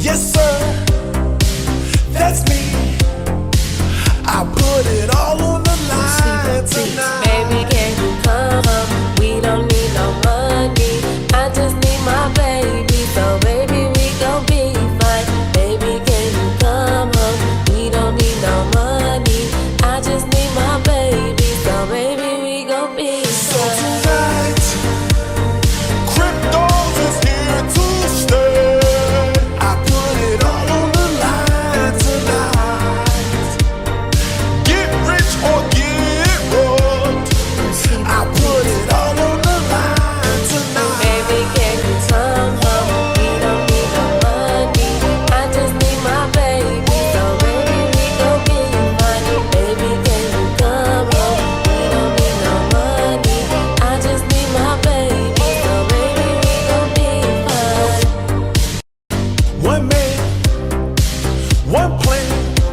Yes, sir, that's me. I put it all on the line tonight. Baby, can you come? We don't need no money. I just need my baby. So baby, we gon' be fine. Baby, can you come home? We don't need no money. I just need my baby. So baby, we gon' be So fine. tonight, cryptos is here to stay. I put it all on the line tonight. Get rich or get robbed. I put it all on the line tonight. Baby, can you come home? We don't need no money. I just need my baby. So baby, we gon' be fine. Baby, can you come home? We don't need no money. I just need my baby. So baby, we gon' be fine. One man, one plan.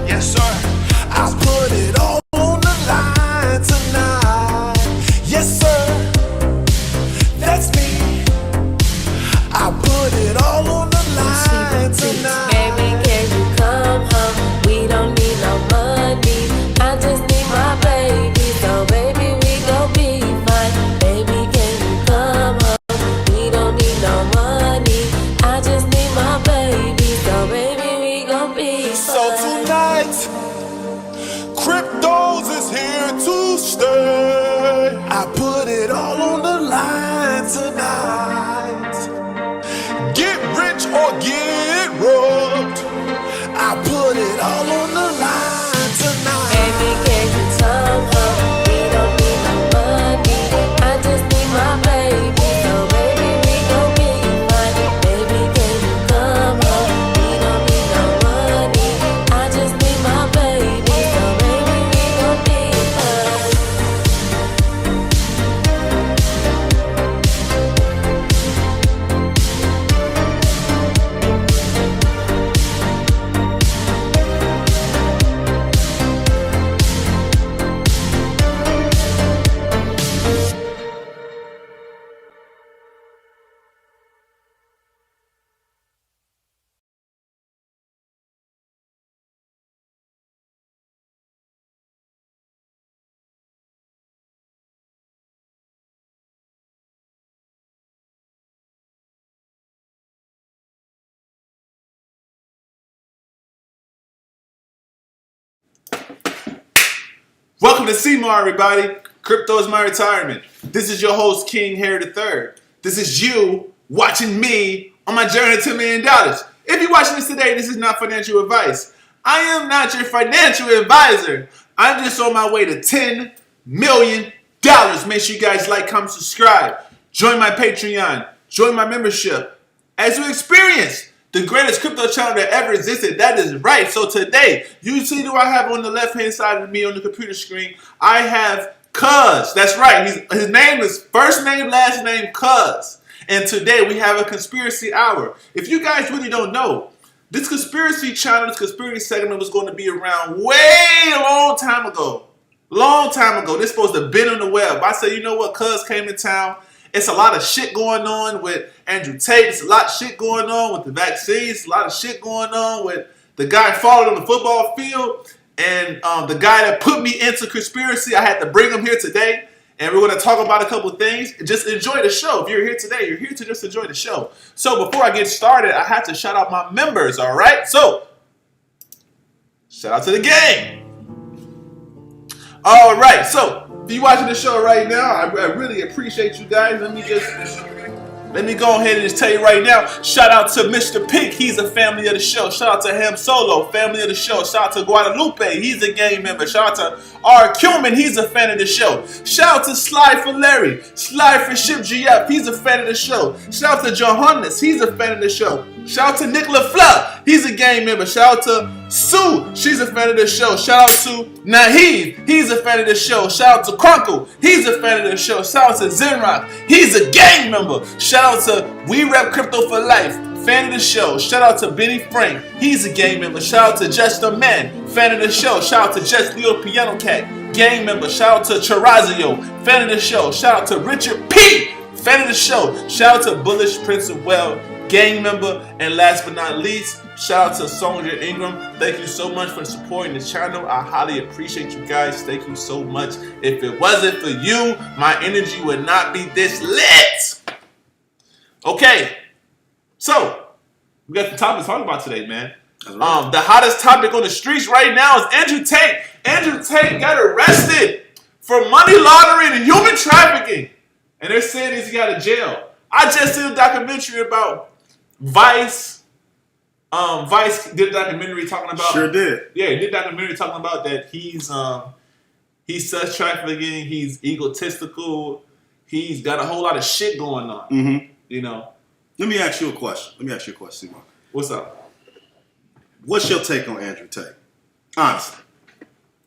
Yes, sir. I put it all on the line tonight. Yes, sir, that's me. I put it all on the line tonight. Baby, can you come home? We don't need no money. I just need my baby. So baby, we gon' be fine. Baby, can you come home? We don't need no money. I just need my baby. So baby, we gon' be fine. So tonight, cryptos is here to stay. I put it all on the line tonight. Get rich or get robbed. I put it all on the line tonight. Baby, can you come home? We don't need no money. I just need my baby. So baby, we gon' be fine. Baby, can you come home? We don't need no money. I just need my baby. So baby, we gon' be fine. Welcome to CMAR, everybody. Crypto is my retirement. This is your host, King Harry III. This is you watching me on my journey to $1 million. If you're watching this today, this is not financial advice. I am not your financial advisor. I'm just on my way to $10 million. Make sure you guys like, comment, subscribe. Join my Patreon. Join my membership. As you experience the greatest crypto channel that ever existed. That is right. So today, you see who I have on the left-hand side of me on the computer screen? I have Cuz. That's right. His name is first name, last name, Cuz. And today we have a conspiracy hour. If you guys really don't know, this conspiracy channel, this conspiracy segment was going to be around way a long time ago. Long time ago. This supposed to have been on the web. I said, you know what? Cuz came to town. It's a lot of shit going on with Andrew Tate. It's a lot of shit going on with the vaccines. A lot of shit going on with the guy falling on the football field. And the guy that put me into conspiracy, I had to bring him here today. And we're going to talk about a couple of things. Just enjoy the show. If you're here today, you're here to just enjoy the show. So before I get started, I have to shout out my members, all right? So, shout out to the gang. All right, so if you're watching the show right now, I really appreciate you guys. Let me go ahead and just tell you right now, shout out to Mr. Pink, he's a family of the show. Shout out to Ham Solo, family of the show. Shout out to Guadalupe, he's a gang member. Shout out to R. Cumin, he's a fan of the show. Shout out to Sly for Larry, Sly for Ship GF, he's a fan of the show. Shout out to Johannes, he's a fan of the show. Shout out to Nick LaFleur, he's a gang member. Shout out to Sue, she's a fan of the show. Shout out to Naheed, he's a fan of the show. Shout out to Crunkle, he's a fan of the show. Shout out to Zenrock, he's a gang member. Shout out to We Rep Crypto for Life, fan of the show. Shout out to Benny Frank, he's a gang member. Shout out to Just a Man, fan of the show. Shout out to Just Leo Piano Cat, gang member. Shout out to Chirazio, fan of the show. Shout out to Richard P, fan of the show. Shout out to Bullish Prince of Well, gang member. And last but not least, shout out to Soldier Ingram. Thank you so much for supporting the channel. I highly appreciate you guys. Thank you so much. If it wasn't for you, my energy would not be this lit. Okay, so we got the topic to talk about today, man. Right. The hottest topic on the streets right now is Andrew Tate. Andrew Tate got arrested for money laundering and human trafficking. And they're saying he's got out of jail. I just did a documentary about Vice. Vice did a documentary talking about... Sure did. Yeah, he did a documentary talking about that he's sex trafficking, he's egotistical, he's got a whole lot of shit going on. Mm-hmm. You know? Let me ask you a question, Simon. What's up? What's your take on Andrew Tate? Honestly.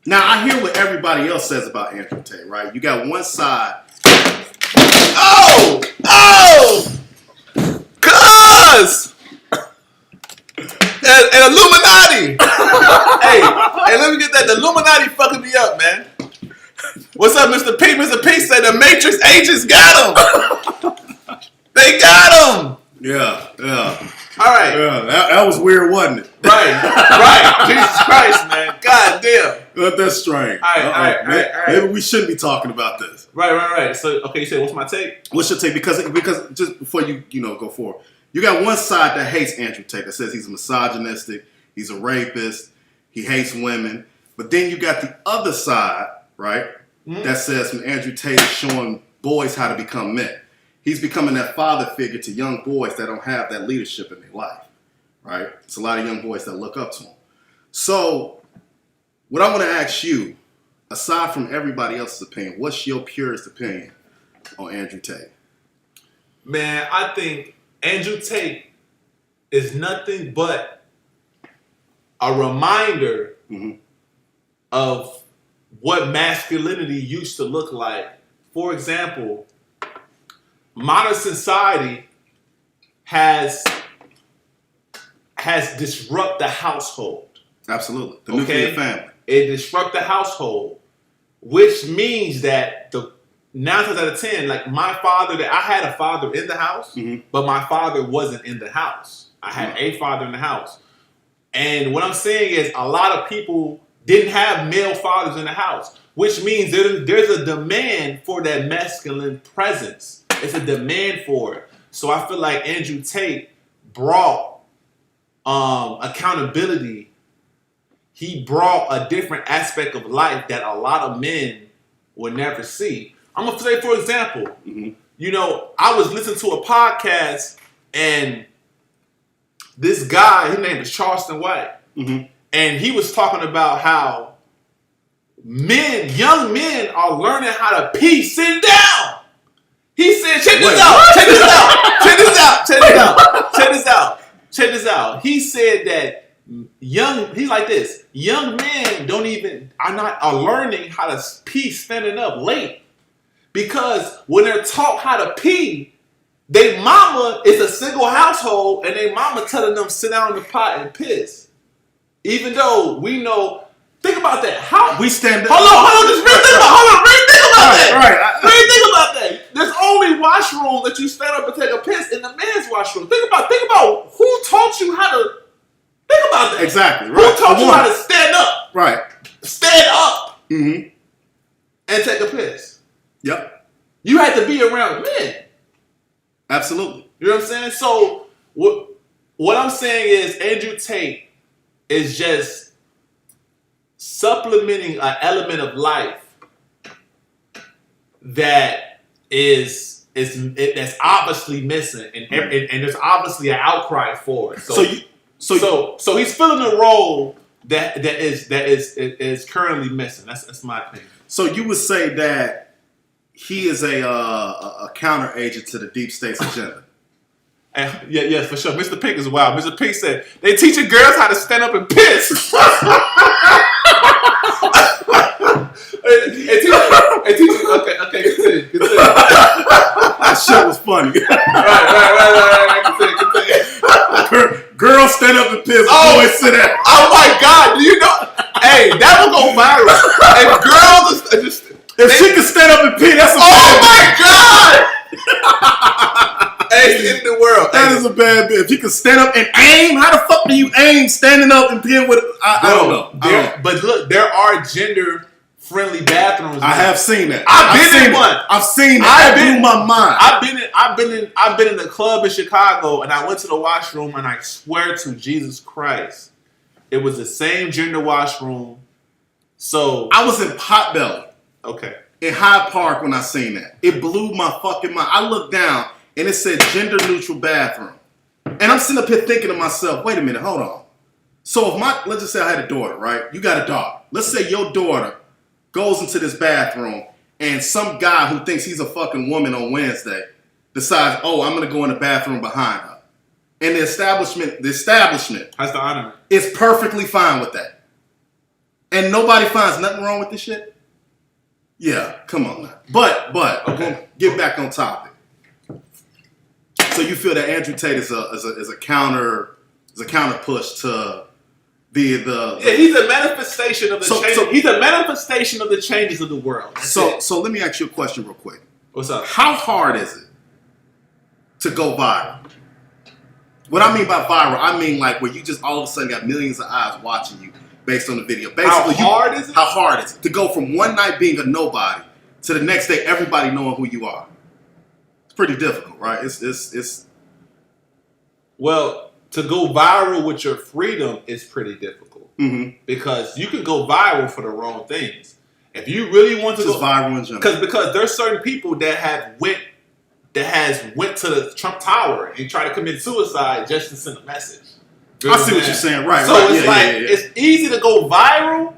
Now, I hear what everybody else says about Andrew Tate, right? You got one side... Oh! Cuz! An Illuminati! hey, let me get that. The Illuminati fucking me up, man. What's up, Mr. P? Mr. P said the Matrix agents got him! They got him! Yeah. All right. Yeah, that was weird, wasn't it? Right. Jesus Christ, man. God damn. That's strange. All right. Maybe we shouldn't be talking about this. Right. So, okay, you said, what's my take? What's your take? Because just before you go forward, you got one side that hates Andrew Tate, that says he's a misogynistic, he's a rapist, he hates women. But then you got the other side, right, that says when Andrew Tate is showing boys how to become men. He's becoming that father figure to young boys that don't have that leadership in their life, right? It's a lot of young boys that look up to him. So what I want to ask you, aside from everybody else's opinion, what's your purest opinion on Andrew Tate? Man, I think Andrew Tate is nothing but a reminder of what masculinity used to look like. For example, modern society has disrupted the household. Absolutely. The nuclear family. It disrupted the household, which means that 9 times out of 10, like my father, I had a father in the house, but my father wasn't in the house. I had a father in the house. And what I'm saying is a lot of people didn't have male fathers in the house, which means there's a demand for that masculine presence. It's a demand for it. So I feel like Andrew Tate brought accountability. He brought a different aspect of life that a lot of men would never see. I'm going to say, for example, you know, I was listening to a podcast and this guy, his name is Charleston White, and he was talking about how young men are learning how to pee sitting down. He said, check this out. He said that he's like this, young men are learning how to pee standing up late. Because when they're taught how to pee, their mama is a single household and their mama telling them sit down in the pot and piss. Even though we know, think about that. How we stand up. Hold on, just really think about that. Right. Really think about that. There's only washroom that you stand up and take a piss in the men's washroom. Think about who taught you how to think about that. Exactly. Right. Who taught you how to stand up? Right. Stand up. And take a piss. Yep. You had to be around men. Absolutely. You know what I'm saying? So what I'm saying is Andrew Tate is just supplementing an element of life that is that's obviously missing, and there's obviously an outcry for it. So he's filling a role that is currently missing. That's my opinion. So you would say that he is a counter agent to the deep state's agenda. And yeah, for sure. Mr. Pink is wild. Mr. Pink said they teaching girls how to stand up and piss. Okay, continue. That shit was funny. Right. Continue. Girls stand up and piss. Boys sit down. Oh my God! Do you know? Hey, that will go viral. If girls if she can stand up and pee, that's a oh my God! Hey, it's the end of the world. That is a bad bit. If you can stand up and aim, how the fuck do you aim standing up and being with? I don't know. But look, there are gender-friendly bathrooms. I have seen that. I've been in one. I've seen that. That blew my mind. I've been in the club in Chicago, and I went to the washroom, and I swear to Jesus Christ, it was the same gender washroom. So I was in Potbelly. Okay. In Hyde Park when I seen that. It blew my fucking mind. I looked down and it said gender neutral bathroom. And I'm sitting up here thinking to myself, wait a minute, hold on. So if let's just say I had a daughter, right? You got a daughter. Let's say your daughter goes into this bathroom and some guy who thinks he's a fucking woman on Wednesday decides, oh, I'm going to go in the bathroom behind her. And the establishment has to honor it. Is perfectly fine with that. And nobody finds nothing wrong with this shit? Yeah, come on now. But okay. Get back on topic. So you feel that Andrew Tate is a counter push to the yeah, he's a manifestation of the change. He's a manifestation of the changes of the world. So let me ask you a question real quick. What's up? How hard is it to go viral? What I mean by viral, I mean like where you just all of a sudden got millions of eyes watching you based on the video. Basically, how hard is it to go from one night being a nobody to the next day everybody knowing who you are? It's pretty difficult, right? It's well, to go viral with your freedom is pretty difficult because you can go viral for the wrong things. If you really want to just go viral in general, because there's certain people that went to the Trump Tower and tried to commit suicide just to send a message. I see what you're saying, right? So right. It's it's easy to go viral,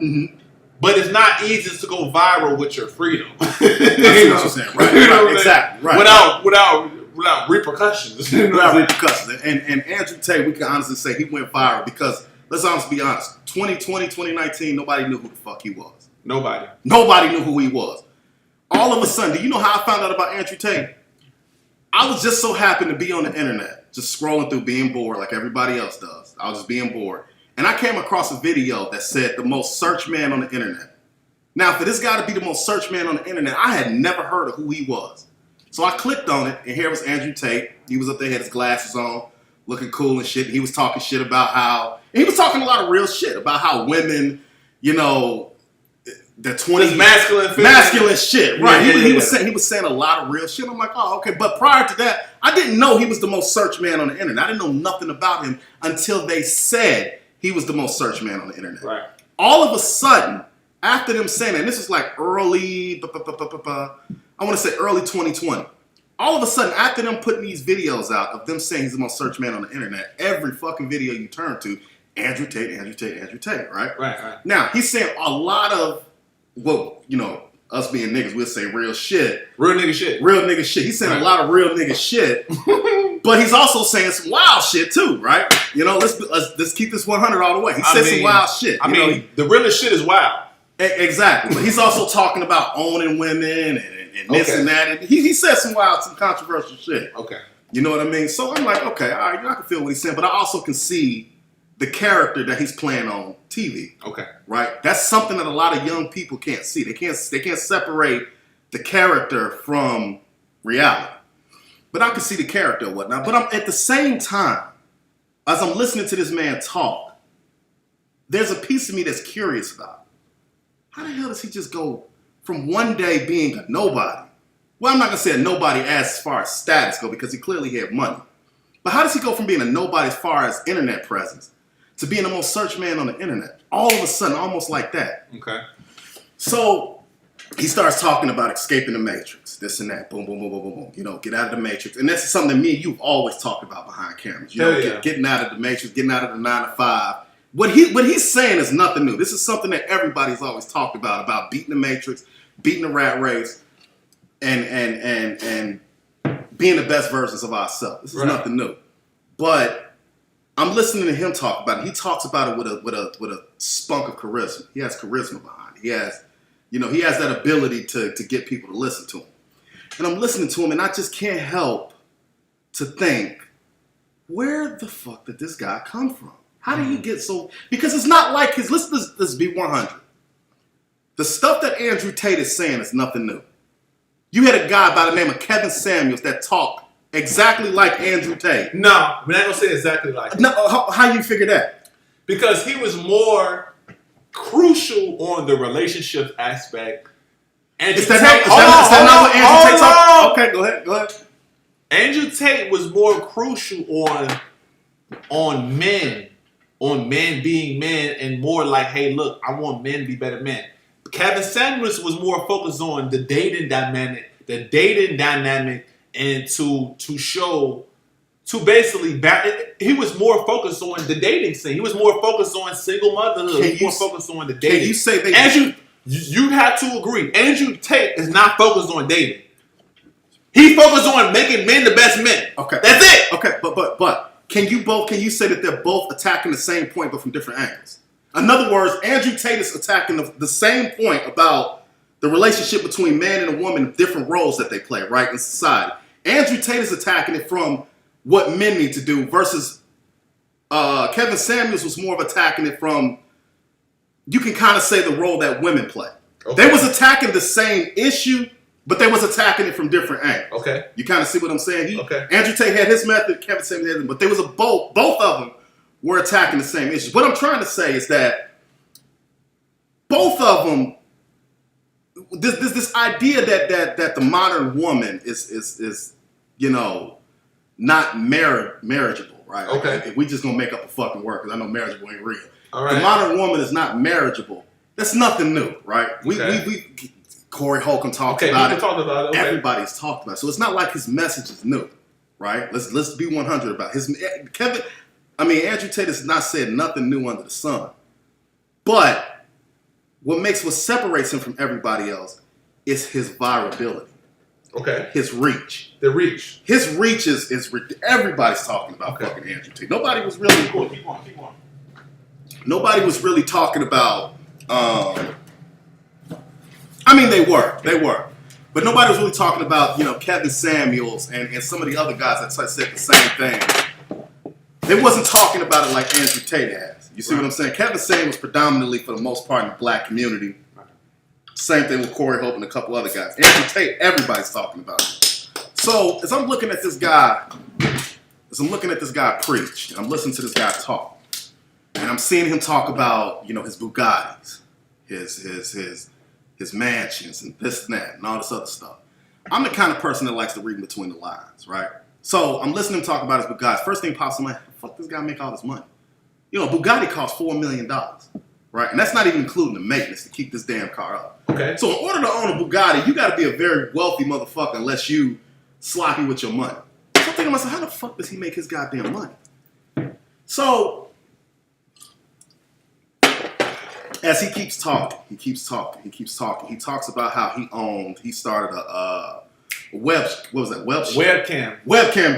but it's not easy to go viral with your freedom. I see what you're saying, right? Exactly, right. Without repercussions. Without repercussions. And Andrew Tate, we can honestly say he went viral because, let's honestly be honest, 2020, 2019, nobody knew who the fuck he was. Nobody knew who he was. All of a sudden, do you know how I found out about Andrew Tate? I was just so happy to be on the internet, just scrolling through, being bored like everybody else does. I was just being bored. And I came across a video that said the most searched man on the internet. Now, for this guy to be the most searched man on the internet, I had never heard of who he was. So I clicked on it, and here was Andrew Tate. He was up there, had his glasses on, looking cool and shit. And he was talking shit about how, and he was talking a lot of real shit about how women, you know, the 20s masculine shit, right? He was saying a lot of real shit. I'm like, oh, okay. But prior to that, I didn't know he was the most searched man on the internet. I didn't know nothing about him until they said he was the most searched man on the internet. Right. All of a sudden, after them saying that, and this is like early 2020. All of a sudden, after them putting these videos out of them saying he's the most searched man on the internet, every fucking video you turn to, Andrew Tate, right? Right. Now, he's saying a lot of, well, you know, us being niggas, we'll say real shit. Real nigga shit. He's saying a lot of real nigga shit, but he's also saying some wild shit too, right? You know, let's keep this 100 all the way. He said some wild shit. I mean, the realest shit is wild. Exactly. But he's also talking about owning women and this and that. And he said some controversial shit. Okay. You know what I mean? So I'm like, okay, all right, I can feel what he's saying, but I also can see the character that he's playing on TV. Okay. Right? That's something that a lot of young people can't see. They can't separate the character from reality. But I can see the character and whatnot. But I'm at the same time, as I'm listening to this man talk, there's a piece of me that's curious about how the hell does he just go from one day being a nobody? Well, I'm not going to say a nobody as far as status go because he clearly had money. But how does he go from being a nobody as far as internet presence to being the most searched man on the internet? All of a sudden, almost like that. Okay. So he starts talking about escaping the matrix, this and that, boom, boom, boom, boom, boom, boom. You know, get out of the matrix. And that's something that me and you've always talked about behind cameras. You know, getting out of the matrix, getting out of the 9 to 5. What he's saying is nothing new. This is something that everybody's always talked about beating the matrix, beating the rat race, and being the best versions of ourselves. This is nothing new. But I'm listening to him talk about it. He talks about it with a spunk of charisma. He has charisma behind it. He has that ability to get people to listen to him. And I'm listening to him, and I just can't help to think, where the fuck did this guy come from? How did he get so? Because it's not like his. Let's be 100. The stuff that Andrew Tate is saying is nothing new. You had a guy by the name of Kevin Samuels that talked exactly like Andrew Tate. No, we're not gonna say exactly like that. No, how you figure that? Because he was more crucial on the relationship aspect. Andrew Is that Tate, not what Andrew Tate talked? Okay, go ahead. Andrew Tate was more crucial on men being men, and more like, hey, look, I want men to be better men. Kevin Samuels was more focused on the dating dynamic, and to show, to basically he was more focused on the dating scene. He was more focused on single motherhood. He was more focused on the dating. Can you say they? Andrew, you have to agree. Andrew Tate is not focused on dating. He focused on making men the best men. Okay, that's it. Okay, but can you say that they're both attacking the same point but from different angles? In other words, Andrew Tate is attacking the same point about the relationship between man and a woman, different roles that they play, right, in society. Andrew Tate is attacking it from what men need to do versus Kevin Samuels was more of attacking it from, you can kind of say, the role that women play. Okay. They was attacking the same issue, but they was attacking it from different angles. Okay. You kind of see what I'm saying? Andrew Tate had his method, Kevin Samuels had his, but they was both of them were attacking the same issue. What I'm trying to say is that both of them, this idea that the modern woman is not marriageable, right? Okay. Like, we just gonna make up a fucking word because I know marriageable ain't real. All right. The modern woman is not marriageable. That's nothing new, right? We Corey Holcomb talked about it. Okay. Everybody's talked about it. So it's not like his message is new, right? Let's be 100 about it. Andrew Tate has not said nothing new under the sun. But what separates him from everybody else is his virality. Okay. His reach. The reach. His reach is everybody's talking about fucking Andrew Tate. Nobody was really keep on. Nobody was really talking about they were. But nobody was really talking about, Kevin Samuels and some of the other guys that said the same thing. They wasn't talking about it like Andrew Tate has. You see what I'm saying? Kevin Samuels predominantly, for the most part, in the black community. Same thing with Corey Hope and a couple other guys. Andrew Tate, everybody's talking about it. So as I'm looking at this guy preach, and I'm listening to this guy talk, and I'm seeing him talk about, his Bugattis, his mansions, and this and that, and all this other stuff. I'm the kind of person that likes to read between the lines, right? So I'm listening to him talk about his Bugattis. First thing pops in my head, fuck, this guy make all this money. Bugatti costs $4 million, right? And that's not even including the maintenance to keep this damn car up. Okay. So in order to own a Bugatti, you got to be a very wealthy motherfucker unless you sloppy with your money. So I'm thinking to myself, how the fuck does he make his goddamn money? So as he keeps talking, he talks about how he started a webcam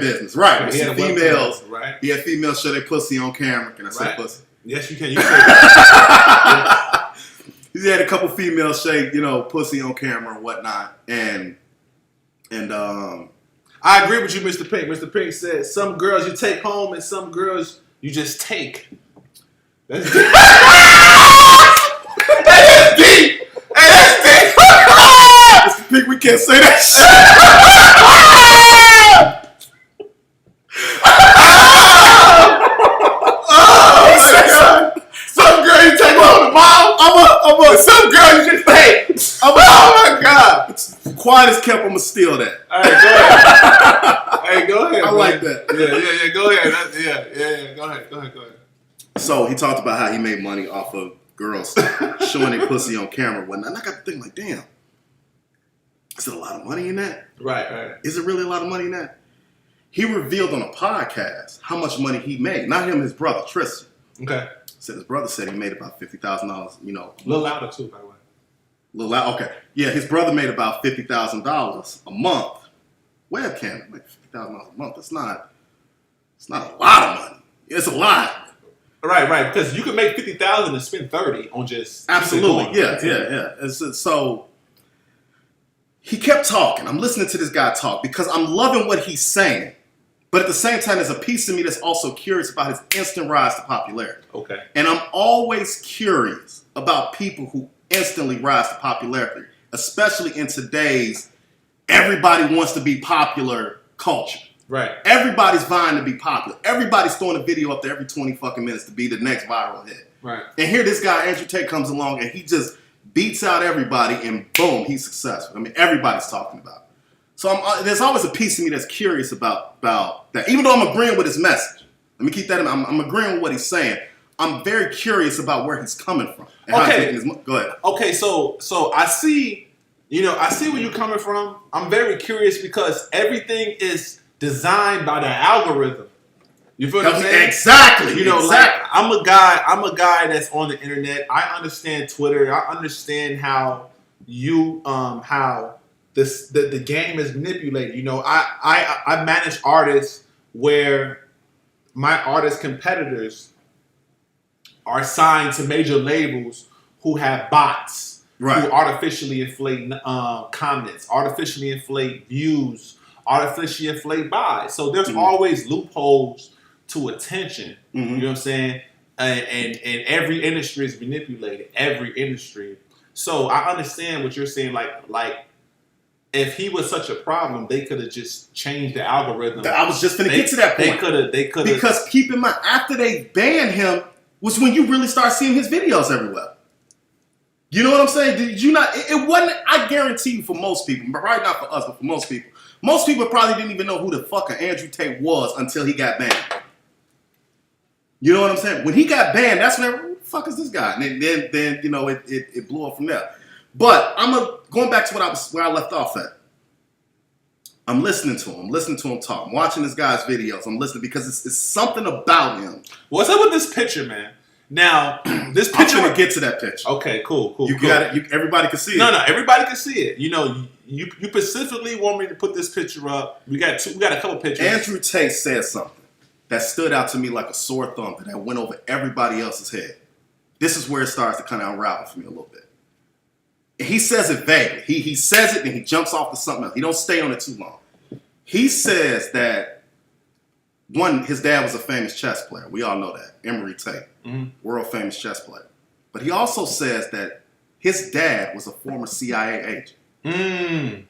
business, right? With some females, right? He had females show their pussy on camera. Can I say pussy? Yes, you can. You can. Yeah. He had a couple females shake, pussy on camera and whatnot, and I agree with you, Mr. Pink. Mr. Pink said some girls you take home and some girls you just take. That's deep. That's deep. That's deep. Mr. Pink, we can't say that shit. Oh my God. Some girl you take home to mom. Some girl you just take. Oh my God. Quiet as kept, I'm gonna steal that. All right, go ahead. Hey, go ahead. I like that. Yeah. Go ahead. Go ahead. So he talked about how he made money off of girls showing their pussy on camera and whatnot. And I got to think like, damn, is there a lot of money in that? Right. Is there really a lot of money in that? He revealed on a podcast how much money he made. Not him, his brother, Tristan. Okay. His brother said he made about $50,000, A little louder too, by the way. A little loud. Okay. Yeah, his brother made about $50,000 a month. Webcam, like $50,000 a month. It's not a lot of money. It's a lot. Right. Because you can make $50,000 and spend $30 on just absolutely. Yeah. So he kept talking. I'm listening to this guy talk because I'm loving what he's saying. But at the same time, there's a piece of me that's also curious about his instant rise to popularity. Okay. And I'm always curious about people who instantly rise to popularity, especially in today's everybody wants to be popular culture. Right. Everybody's vying to be popular. Everybody's throwing a video up there every 20 fucking minutes to be the next viral hit. Right. And here this guy, Andrew Tate, comes along and he just beats out everybody and boom, he's successful. I mean, everybody's talking about it. So there's always a piece of me that's curious about that. Even though I'm agreeing with his message. Let me keep that in mind. I'm agreeing with what he's saying. I'm very curious about where he's coming from. And how he's making his go ahead. Okay, so I see, I see where you're coming from. I'm very curious because everything is designed by the algorithm. You feel what I'm saying? Exactly. Exactly. Like I'm a guy that's on the internet. I understand Twitter. I understand how the game is manipulated. I manage artists where my artist competitors are signed to major labels who have bots, right, who artificially inflate comments, artificially inflate views, artificially inflate buys. So there's always loopholes to attention. You know what I'm saying? And every industry is manipulated. Every industry. So I understand what you're saying. Like if he was such a problem, they could have just changed the algorithm. I was just going to get to that point. They could have. Because keep in mind, after they banned him, was when you really start seeing his videos everywhere. You know what I'm saying? Did you not? It wasn't. I guarantee you, for most people, but right not for us, but for most people probably didn't even know who the fuck Andrew Tate was until he got banned. You know what I'm saying? When he got banned, that's when who the fuck is this guy? And then it blew up from there. But going back to where I left off at. I'm listening to him talk. I'm watching this guy's videos. I'm listening because it's something about him. What's up with this picture, man? Now, this picture. I'm gonna get to that picture. Okay, cool. You got it. Everybody can see it. No, everybody can see it. You specifically want me to put this picture up. We got a couple pictures. Andrew Tate said something that stood out to me like a sore thumb that went over everybody else's head. This is where it starts to kind of unravel for me a little bit. And he says it vaguely. He says it and he jumps off to something else. He don't stay on it too long. He says that, one, his dad was a famous chess player. We all know that. Lbry Tate, world famous chess player. But he also says that his dad was a former CIA agent. I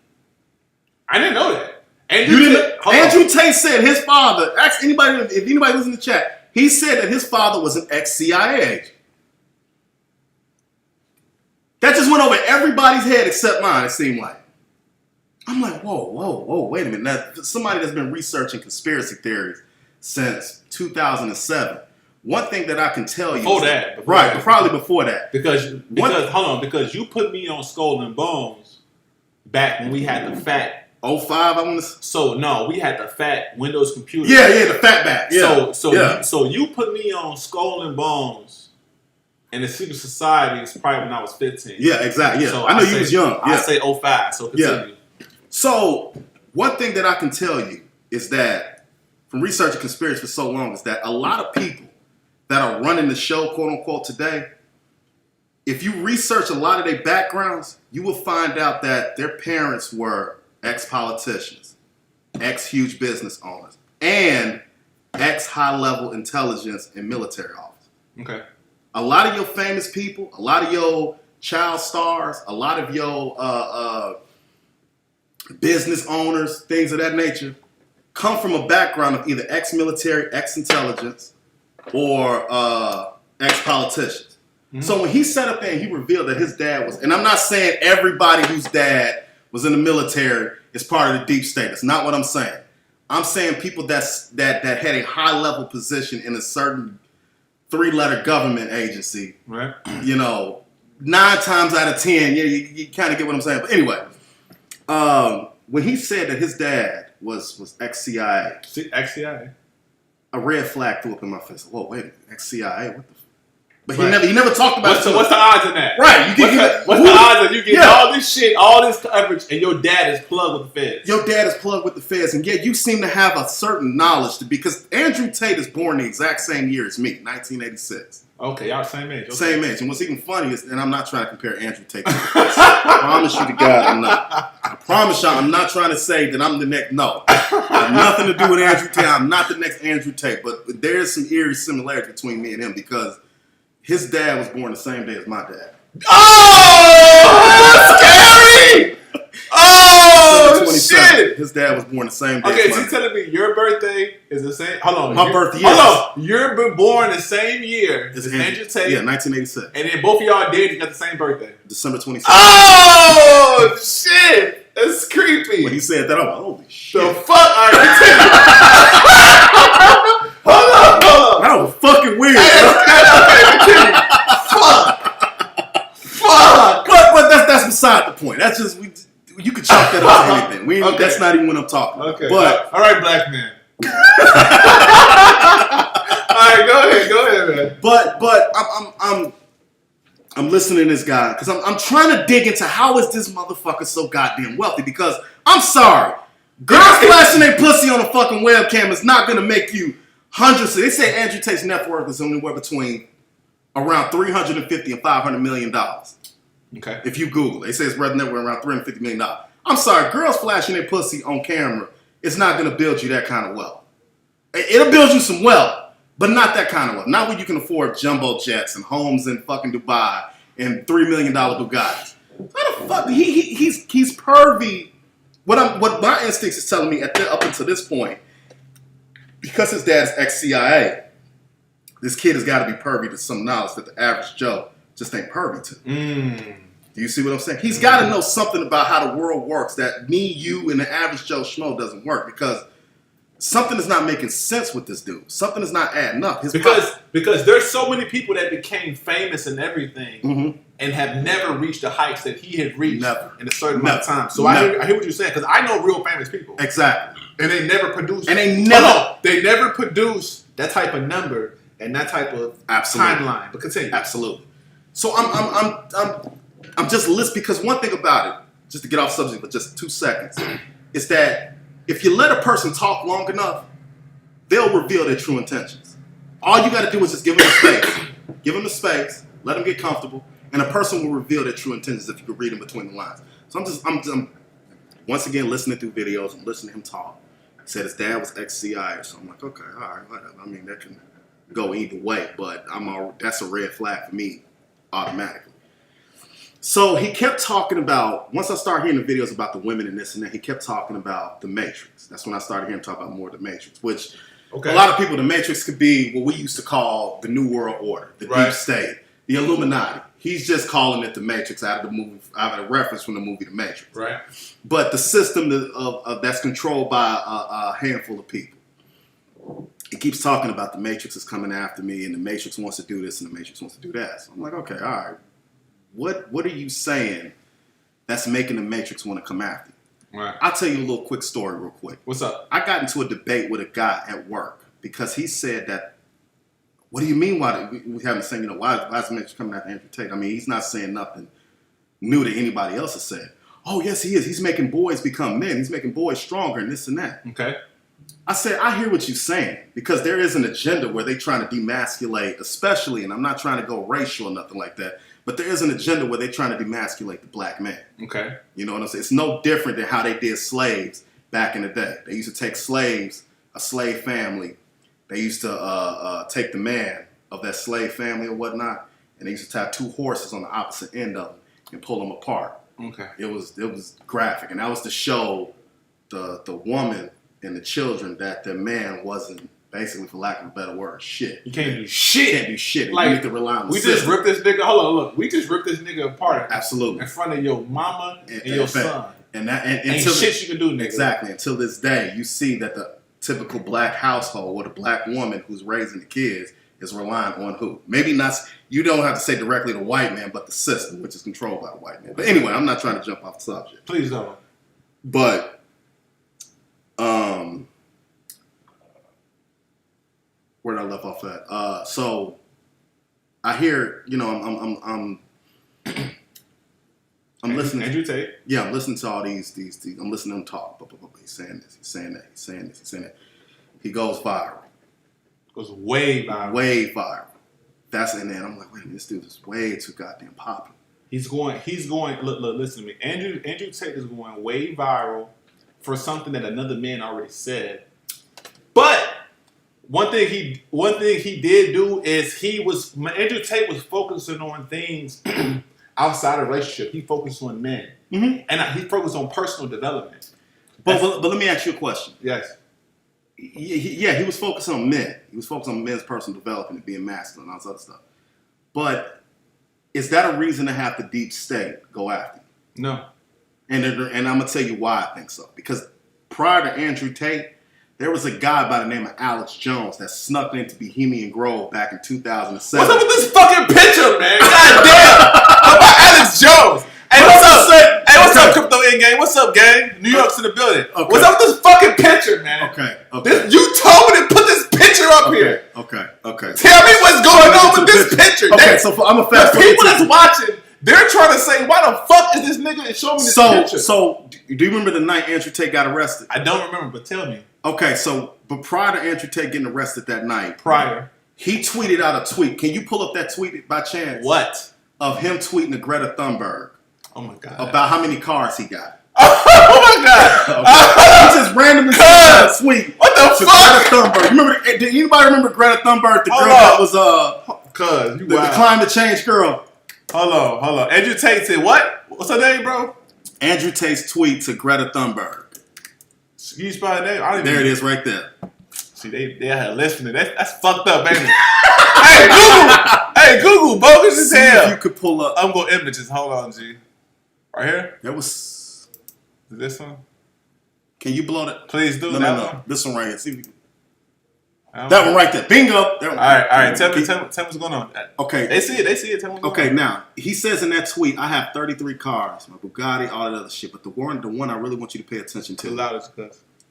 didn't know that. Andrew Tate said his father, ask anybody, if anybody was in the chat, he said that his father was an ex-CIA agent. That just went over everybody's head except mine, it seemed like. I'm like, whoa, wait a minute. Now, somebody that's been researching conspiracy theories since 2007. One thing that I can tell you... Probably before that. Because you put me on Skull and Bones back when we had the fat... 05, I want to... So, no, we had the fat Windows computer. Yeah, the fatback. Yeah. So you put me on Skull and Bones in the secret society is probably when I was 15. Yeah, exactly. Yeah. So I know you was young. I say 05, so continue. Yeah. So, one thing that I can tell you is that, from researching conspiracy for so long, is that a lot of people that are running the show, quote unquote, today, if you research a lot of their backgrounds, you will find out that their parents were ex-politicians, ex-huge business owners, and ex-high-level intelligence and military officers. Okay. A lot of your famous people, a lot of your child stars, a lot of your business owners, things of that nature, come from a background of either ex-military, ex-intelligence, or ex-politicians. So when he sat up there and he revealed that his dad was, and I'm not saying everybody whose dad was in the military is part of the deep state. That's not what I'm saying. I'm saying people that had a high-level position in a certain 3-letter government agency. Right. 9 times out of 10, you kind of get what I'm saying. But anyway, when he said that his dad was ex-CIA. Ex-CIA? A red flag threw up in my face. Whoa, wait a minute, ex-CIA? What the? But he never talked about it. What's the odds in that? Right. What's the odds that you get all this shit, all this coverage, and your dad is plugged with the feds? Your dad is plugged with the feds, and yet you seem to have a certain knowledge because Andrew Tate is born the exact same year as me, 1986. Okay, y'all same age. Okay. Same age. And what's even funny is, and I'm not trying to compare Andrew Tate to I promise you to God I'm not. I promise y'all I'm not trying to say that I'm the next. No. I have nothing to do with Andrew Tate. I'm not the next Andrew Tate. But there is some eerie similarity between me and him because his dad was born the same day as my dad. Oh, that's scary! Oh, December 27th. shit! His dad was born the same day. Okay, as so mine. you're telling me your birthday is the same? Hold on. My birthday, Hold yes. on. You're born the same year as Andrew Tate. Yeah, 1986. And then both of y'all did got the same birthday. December 27th. Oh, shit! That's creepy. When he said that, I'm like, holy shit. The fuck? All right, continue. Hold on. That was fucking weird. Okay, continue. Fuck. But that's beside the point. That's just you could chalk that up to anything. We ain't, Okay. That's not even what I'm talking about. Okay. But all right, black man. All right, go ahead, man. But I'm listening to this guy because I'm trying to dig into how is this motherfucker so goddamn wealthy, because I'm sorry, girls flashing their pussy on a fucking webcam is not gonna make you hundreds. They say Andrew Tate's net worth is anywhere between around $350 and $500 million. Okay. If you Google it, they say his net worth around $350 million. I'm sorry, girls flashing their pussy on camera is not gonna build you that kind of wealth. It'll build you some wealth, but not that kind of wealth. Not when you can afford jumbo jets and homes in fucking Dubai and $3 million Bugattis. How the fuck? He's pervy. What my instincts is telling me up until this point, because his dad's ex-CIA, this kid has got to be pervy to some knowledge that the average Joe just ain't pervy to. Do you see what I'm saying? He's got to know something about how the world works that me, you, and the average Joe Schmo doesn't work, because something is not making sense with this dude. Something is not adding up. Because there's so many people that became famous and everything and have never reached the heights that he had reached in a certain amount of time. So I hear what you're saying, because I know real famous people. Exactly. And they never produce. And they never produce that type of number and that type of timeline. But continue. Absolutely. So I'm just listening, because one thing about it, just to get off subject for just 2 seconds, is that if you let a person talk long enough, they'll reveal their true intentions. All you got to do is just give them the space. Give them the space, let them get comfortable, and a person will reveal their true intentions if you can read them between the lines. So I'm once again listening through videos and listening to him talk. He said his dad was ex-CIA, so I'm like, okay, all right, whatever. I mean, that can go either way, but that's a red flag for me automatically. So he kept talking about, once I started hearing the videos about the women and this and that, he kept talking about the Matrix. That's when I started hearing him talk about more of the Matrix, which a lot of people, the Matrix could be what we used to call the New World Order, the Deep State, the Illuminati. He's just calling it the Matrix out of the reference from the movie The Matrix. Right. But the system that's controlled by a handful of people. He keeps talking about the Matrix is coming after me, and the Matrix wants to do this, and the Matrix wants to do that. So I'm like, okay, all right. What are you saying that's making the Matrix want to come after you? Right. I'll tell you a little quick story real quick. What's up? I got into a debate with a guy at work because he said that, what do you mean why we haven't seen, why is the Matrix coming after Andrew Tate? I mean, he's not saying nothing new that anybody else has said. Oh, yes, he is. He's making boys become men. He's making boys stronger and this and that. Okay. I said, I hear what you're saying, because there is an agenda where they're trying to demasculate, especially, and I'm not trying to go racial or nothing like that, but there is an agenda where they're trying to demasculate the black man. Okay. You know what I'm saying? It's no different than how they did slaves back in the day. They used to take slaves, a slave family. They used to take the man of that slave family or whatnot, and they used to tie 2 horses on the opposite end of them and pull them apart. Okay. It was graphic, and that was to show the woman and the children that the man wasn't, basically, for lack of a better word, shit. You can't do shit. Can't do shit. Like, you need to rely on the system. Just ripped this nigga. Hold on, look. We just ripped this nigga apart. Absolutely. In front of your mama and your son. And ain't shit you can do, nigga. Exactly. Until this day, you see that the typical black household or the black woman who's raising the kids is relying on who? Maybe not. You don't have to say directly the white man, but the system, which is controlled by the white man. But anyway, I'm not trying to jump off the subject. Please don't. But where did I left off at? So I hear, I'm listening. Andrew Tate. Yeah, I'm listening to all these. I'm listening to him talk. He's saying this. He's saying that. He's saying this. He's saying that. He goes viral. Goes way viral. Way viral. And then I'm like, wait a minute, this dude is way too goddamn popular. He's going. Look, listen to me. Andrew Tate is going way viral for something that another man already said. But one thing he did do is Andrew Tate was focusing on things outside of relationship. He focused on men. and he focused on personal development. But let me ask you a question. Yes. He was focused on men. He was focused on men's personal development and being masculine and all this other stuff. But is that a reason to have the deep state go after you? No. And I'm going to tell you why I think so. Because prior to Andrew Tate, there was a guy by the name of Alex Jones that snuck into Bohemian Grove back in 2007. What's up with this fucking picture, man? God damn. How about Alex Jones? Hey, what's up? Hey, what's up, Crypto In Gang? What's up, gang? New York's in the building. Okay. What's up with this fucking picture, man? Okay. You told me to put this picture up here. Okay. Tell me what's going on with this picture. Okay, so I'm a fast the people that's watching, they're trying to say, why the fuck is this nigga and show me this picture? So, do you remember the night Andrew Tate got arrested? I don't remember, but tell me. Okay, but prior to Andrew Tate getting arrested that night, he tweeted out a tweet. Can you pull up that tweet by chance? What? Of him tweeting to Greta Thunberg. Oh my god. About how many cars he got. Oh my god. He just randomly tweeted a tweet. What the fuck? Greta Thunberg. Did anybody remember Greta Thunberg? The girl that was the climate change girl. Hold on. Andrew Tate said what? What's her name, bro? Andrew Tate's tweet to Greta Thunberg. Can you spell her name? There it is right there. See, they had listening. That's fucked up, ain't it? Hey, Google, bogus as hell. If you could pull up. I'm going images. Hold on, G. Right here? That was... Is this one? Can you blow that? Please do. No. This one right here. See if you can... That one right there. Bingo. All right. Tell me what's going on. Okay. They see it. Tell me what's going on. Okay, now, he says in that tweet, I have 33 cars, my Bugatti, all that other shit, but the one I really want you to pay attention to.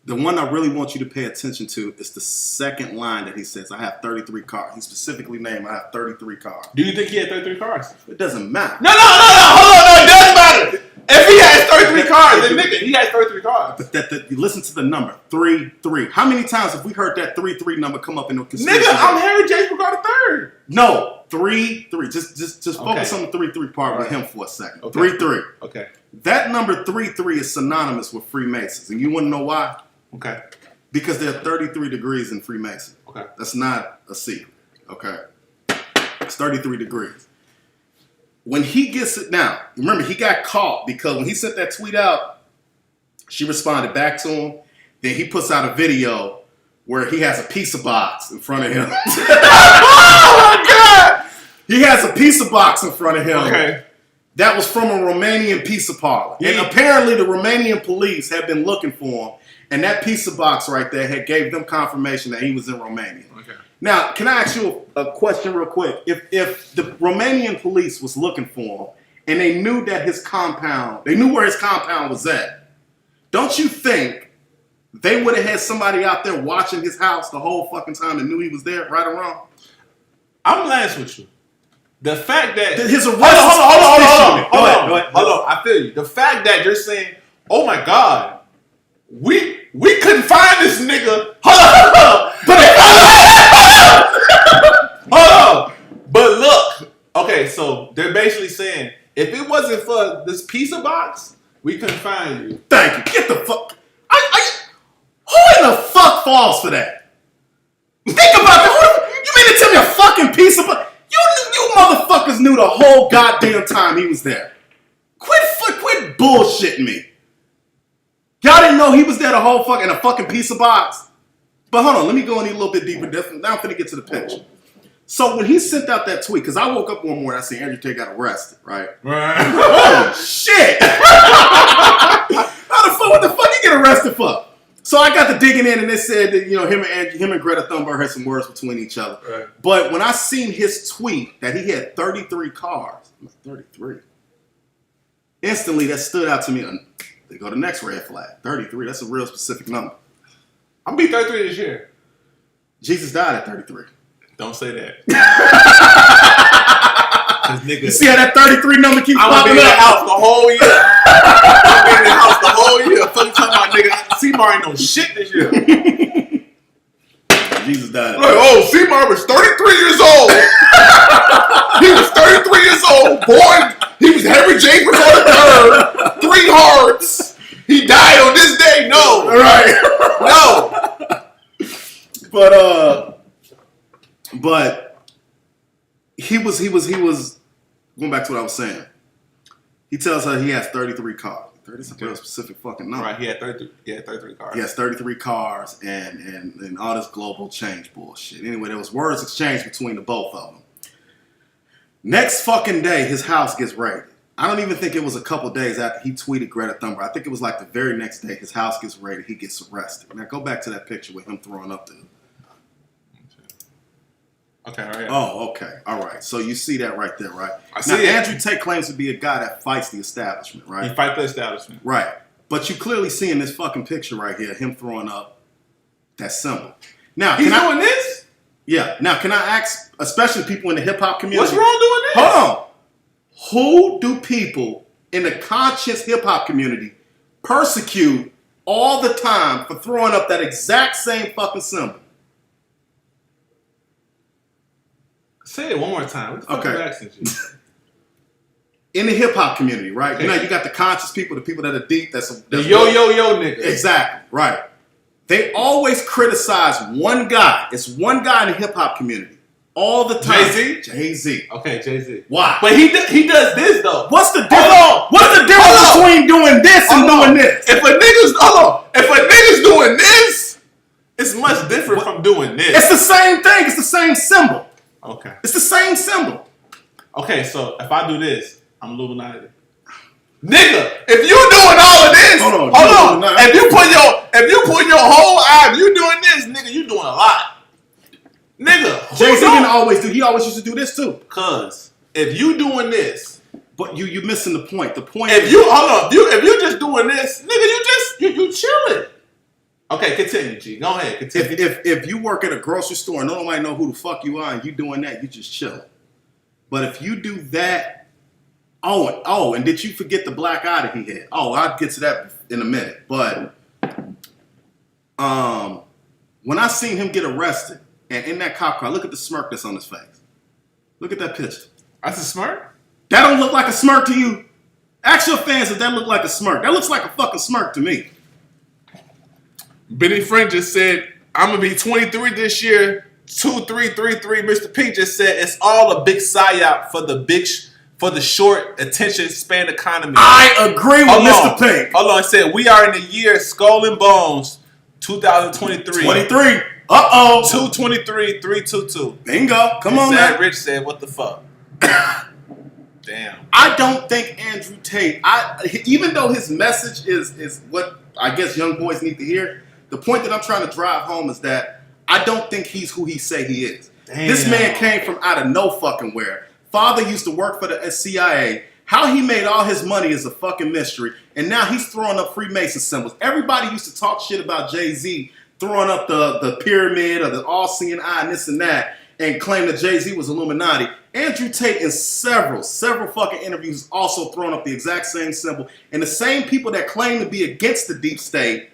The one I really want you to pay attention to is the second line that he says, I have 33 cars. He specifically named, I have 33 cars. Do you think he had 33 cars? It doesn't matter. No, hold on. No, it does matter. If he has 33 cars, then nigga, he has 33 cars. But listen to the number, 33. How many times have we heard that 33 number come up in the conspiracy? Nigga, I'm Harry J. Regard III. No, 33. Just focus on the 33 part with him for a second. Okay. 33. Okay. That number 33 is synonymous with Freemasons. And you want to know why? Okay. Because there are 33 degrees in Freemason. Okay. That's not a secret. Okay. It's 33 degrees. When he gets it now, remember he got caught because when he sent that tweet out, she responded back to him. Then he puts out a video where he has a pizza box in front of him. Oh my god! He has a pizza box in front of him. Okay. That was from a Romanian pizza parlor. And apparently the Romanian police had been looking for him. And that pizza box right there had gave them confirmation that he was in Romania. Okay. Now, can I ask you a question real quick? If the Romanian police was looking for him and they knew that his compound, they knew where his compound was at, don't you think they would have had somebody out there watching his house the whole fucking time and knew he was there, right or wrong? I'm honest with you. The fact that his arrest. Hold on. I feel you. The fact that you're saying, "Oh my God, we couldn't find this nigga." Hold on. But look, okay. So they're basically saying, if it wasn't for this pizza box, we couldn't find you. Thank you. Get the fuck. Who in the fuck falls for that? Think about that. You mean to tell me a fucking pizza box? You motherfuckers knew the whole goddamn time he was there. Quit bullshitting me. Y'all didn't know he was there the whole fucking, in a fucking pizza box? But hold on, let me go in a little bit deeper. Now I'm finna get to the picture. So when he sent out that tweet, because I woke up one morning, I see Andrew Tate got arrested, right? Oh, shit! What the fuck you get arrested for? So I got to digging in, and they said that him and Greta Thunberg had some words between each other. Right. But when I seen his tweet that he had 33 cars, I'm like, 33. Instantly, that stood out to me. They go to the next red flag. 33. That's a real specific number. I'm gonna be 33 this year. Jesus died at 33. Don't say that. Nigga, you see how that 33 number keeps popping up? I'm in the house the whole year. I'm in the house the whole year. Fucking talking about nigga. Seymour ain't no shit this year. Jesus died. Seymour was 33 years old. He was 33 years old. Born. He was Henry James Regard III. 3 hearts. He died on this day. No. All right. No. But he was going back to what I was saying. He tells her he has 33 cars. 30 is a very specific fucking number. Right, he had 33 cars. He has 33 cars and all this global change bullshit. Anyway, there was words exchanged between the both of them. Next fucking day, his house gets raided. I don't even think it was a couple days after he tweeted Greta Thunberg. I think it was like the very next day his house gets raided. He gets arrested. Now go back to that picture with him throwing up the... Okay, all right. Oh, okay. All right. So you see that right there, right? I see now, it. Andrew Tate claims to be a guy that fights the establishment, right? He fight the establishment. Right. But you clearly see in this fucking picture right here, him throwing up that symbol. Now, He's doing this? Yeah. Now, can I ask, especially people in the hip-hop community? What's wrong doing this? Hold on. Who do people in the conscious hip-hop community persecute all the time for throwing up that exact same fucking symbol? Say it one more time. What the fuck Okay. accent you? In the hip-hop community, right? Okay. You know, you got the conscious people, the people that are deep. That's The yo nigga. Exactly, right. They always criticize one guy. It's one guy in the hip-hop community. All the time. Jay-Z? Jay-Z. Okay, Jay-Z. Why? But he does this though. What's the difference? Hold on. What's the difference between doing this and Hold on. doing this? If a nigga's doing this, it's much different from doing this. It's the same thing. It's the same symbol. Okay. It's the same symbol. Okay, so if I do this, I'm Illuminati. Nigga, if you doing all of this, Hold on, hold on. Illuminati. If you put your whole eye, if you doing this, nigga, you doing a lot. Nigga, Jay-Z didn't always do. He always used to do this too. Cause if you doing this, But you're missing the point. The point if is, you hold on, if you just doing this, nigga, you chilling. Okay, continue, G. Go ahead, continue. if you work at a grocery store and nobody know who the fuck you are and you doing that, you just chilling. But if you do that, and did you forget the black eye that he had? Oh, I'll get to that in a minute. But when I seen him get arrested and in that cop car, look at the smirk that's on his face. Look at that picture. That's a smirk? That don't look like a smirk to you? Ask your fans if that look like a smirk. That looks like a fucking smirk to me. Benny Friend just said, I'm gonna be 23 this year. 2333. Mr. P just said it's all a big psyop for the short attention span economy. I agree with Mr. Pink. Hold on, it said we are in the year Skull and Bones 2023. 23. Uh-oh. 223 322. Bingo. Come on, Zach man. Rich said, what the fuck? Damn. I don't think Andrew Tate, even though his message is what I guess young boys need to hear, the point that I'm trying to drive home is that I don't think he's who he say he is. Damn. This man came from out of no fucking where. Father used to work for the CIA. How he made all his money is a fucking mystery. And now he's throwing up Freemason symbols. Everybody used to talk shit about Jay-Z throwing up the pyramid or the all-seeing eye and this and that and claim that Jay-Z was Illuminati. Andrew Tate in several fucking interviews also throwing up the exact same symbol. And the same people that claim to be against the deep state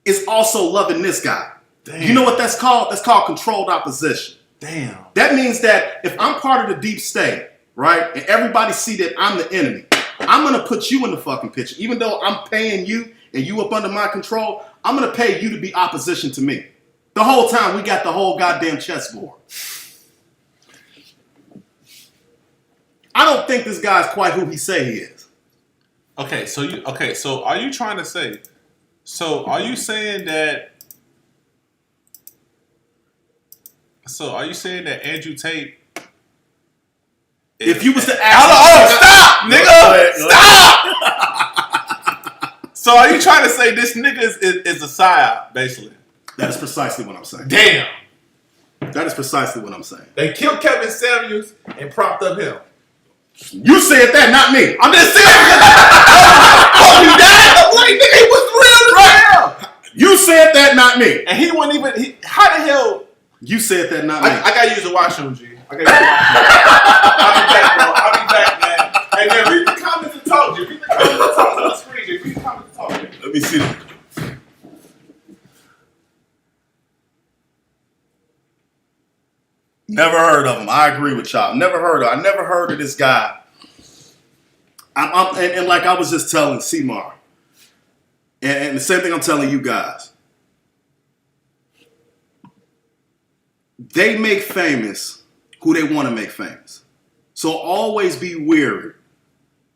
is also loving this guy. Damn. You know what that's called? That's called controlled opposition. Damn. That means that if I'm part of the deep state, right, and everybody see that I'm the enemy, I'm going to put you in the fucking picture. Even though I'm paying you and you up under my control, I'm going to pay you to be opposition to me. The whole time we got the whole goddamn chessboard. I don't think this guy's quite who he say he is. So are you trying to say, are you saying that Andrew Tate, If you was to ask stop, nigga! Go ahead. Stop! So are you trying to say this nigga is a psyop, basically? That is precisely what I'm saying. Damn. That is precisely what I'm saying. They killed Kevin Samuels and propped up him. You said that, not me. I'm just saying. Oh, you died? I'm like, nigga, he was real as hell. You said that, not me. And he wasn't even. How the hell? You said that, not me. I gotta use the washroom, G. I gotta use the washroom. I'll be back, bro. I'll be back, man. And then read the comments and talk, G. Read the comments and talk on the screen, G. Read the comments and talk, G. Let me see that. Never heard of him. I agree with y'all. Never heard of. I never heard of this guy. And like I was just telling Seymour, and the same thing I'm telling you guys. They make famous who they want to make famous. So always be wary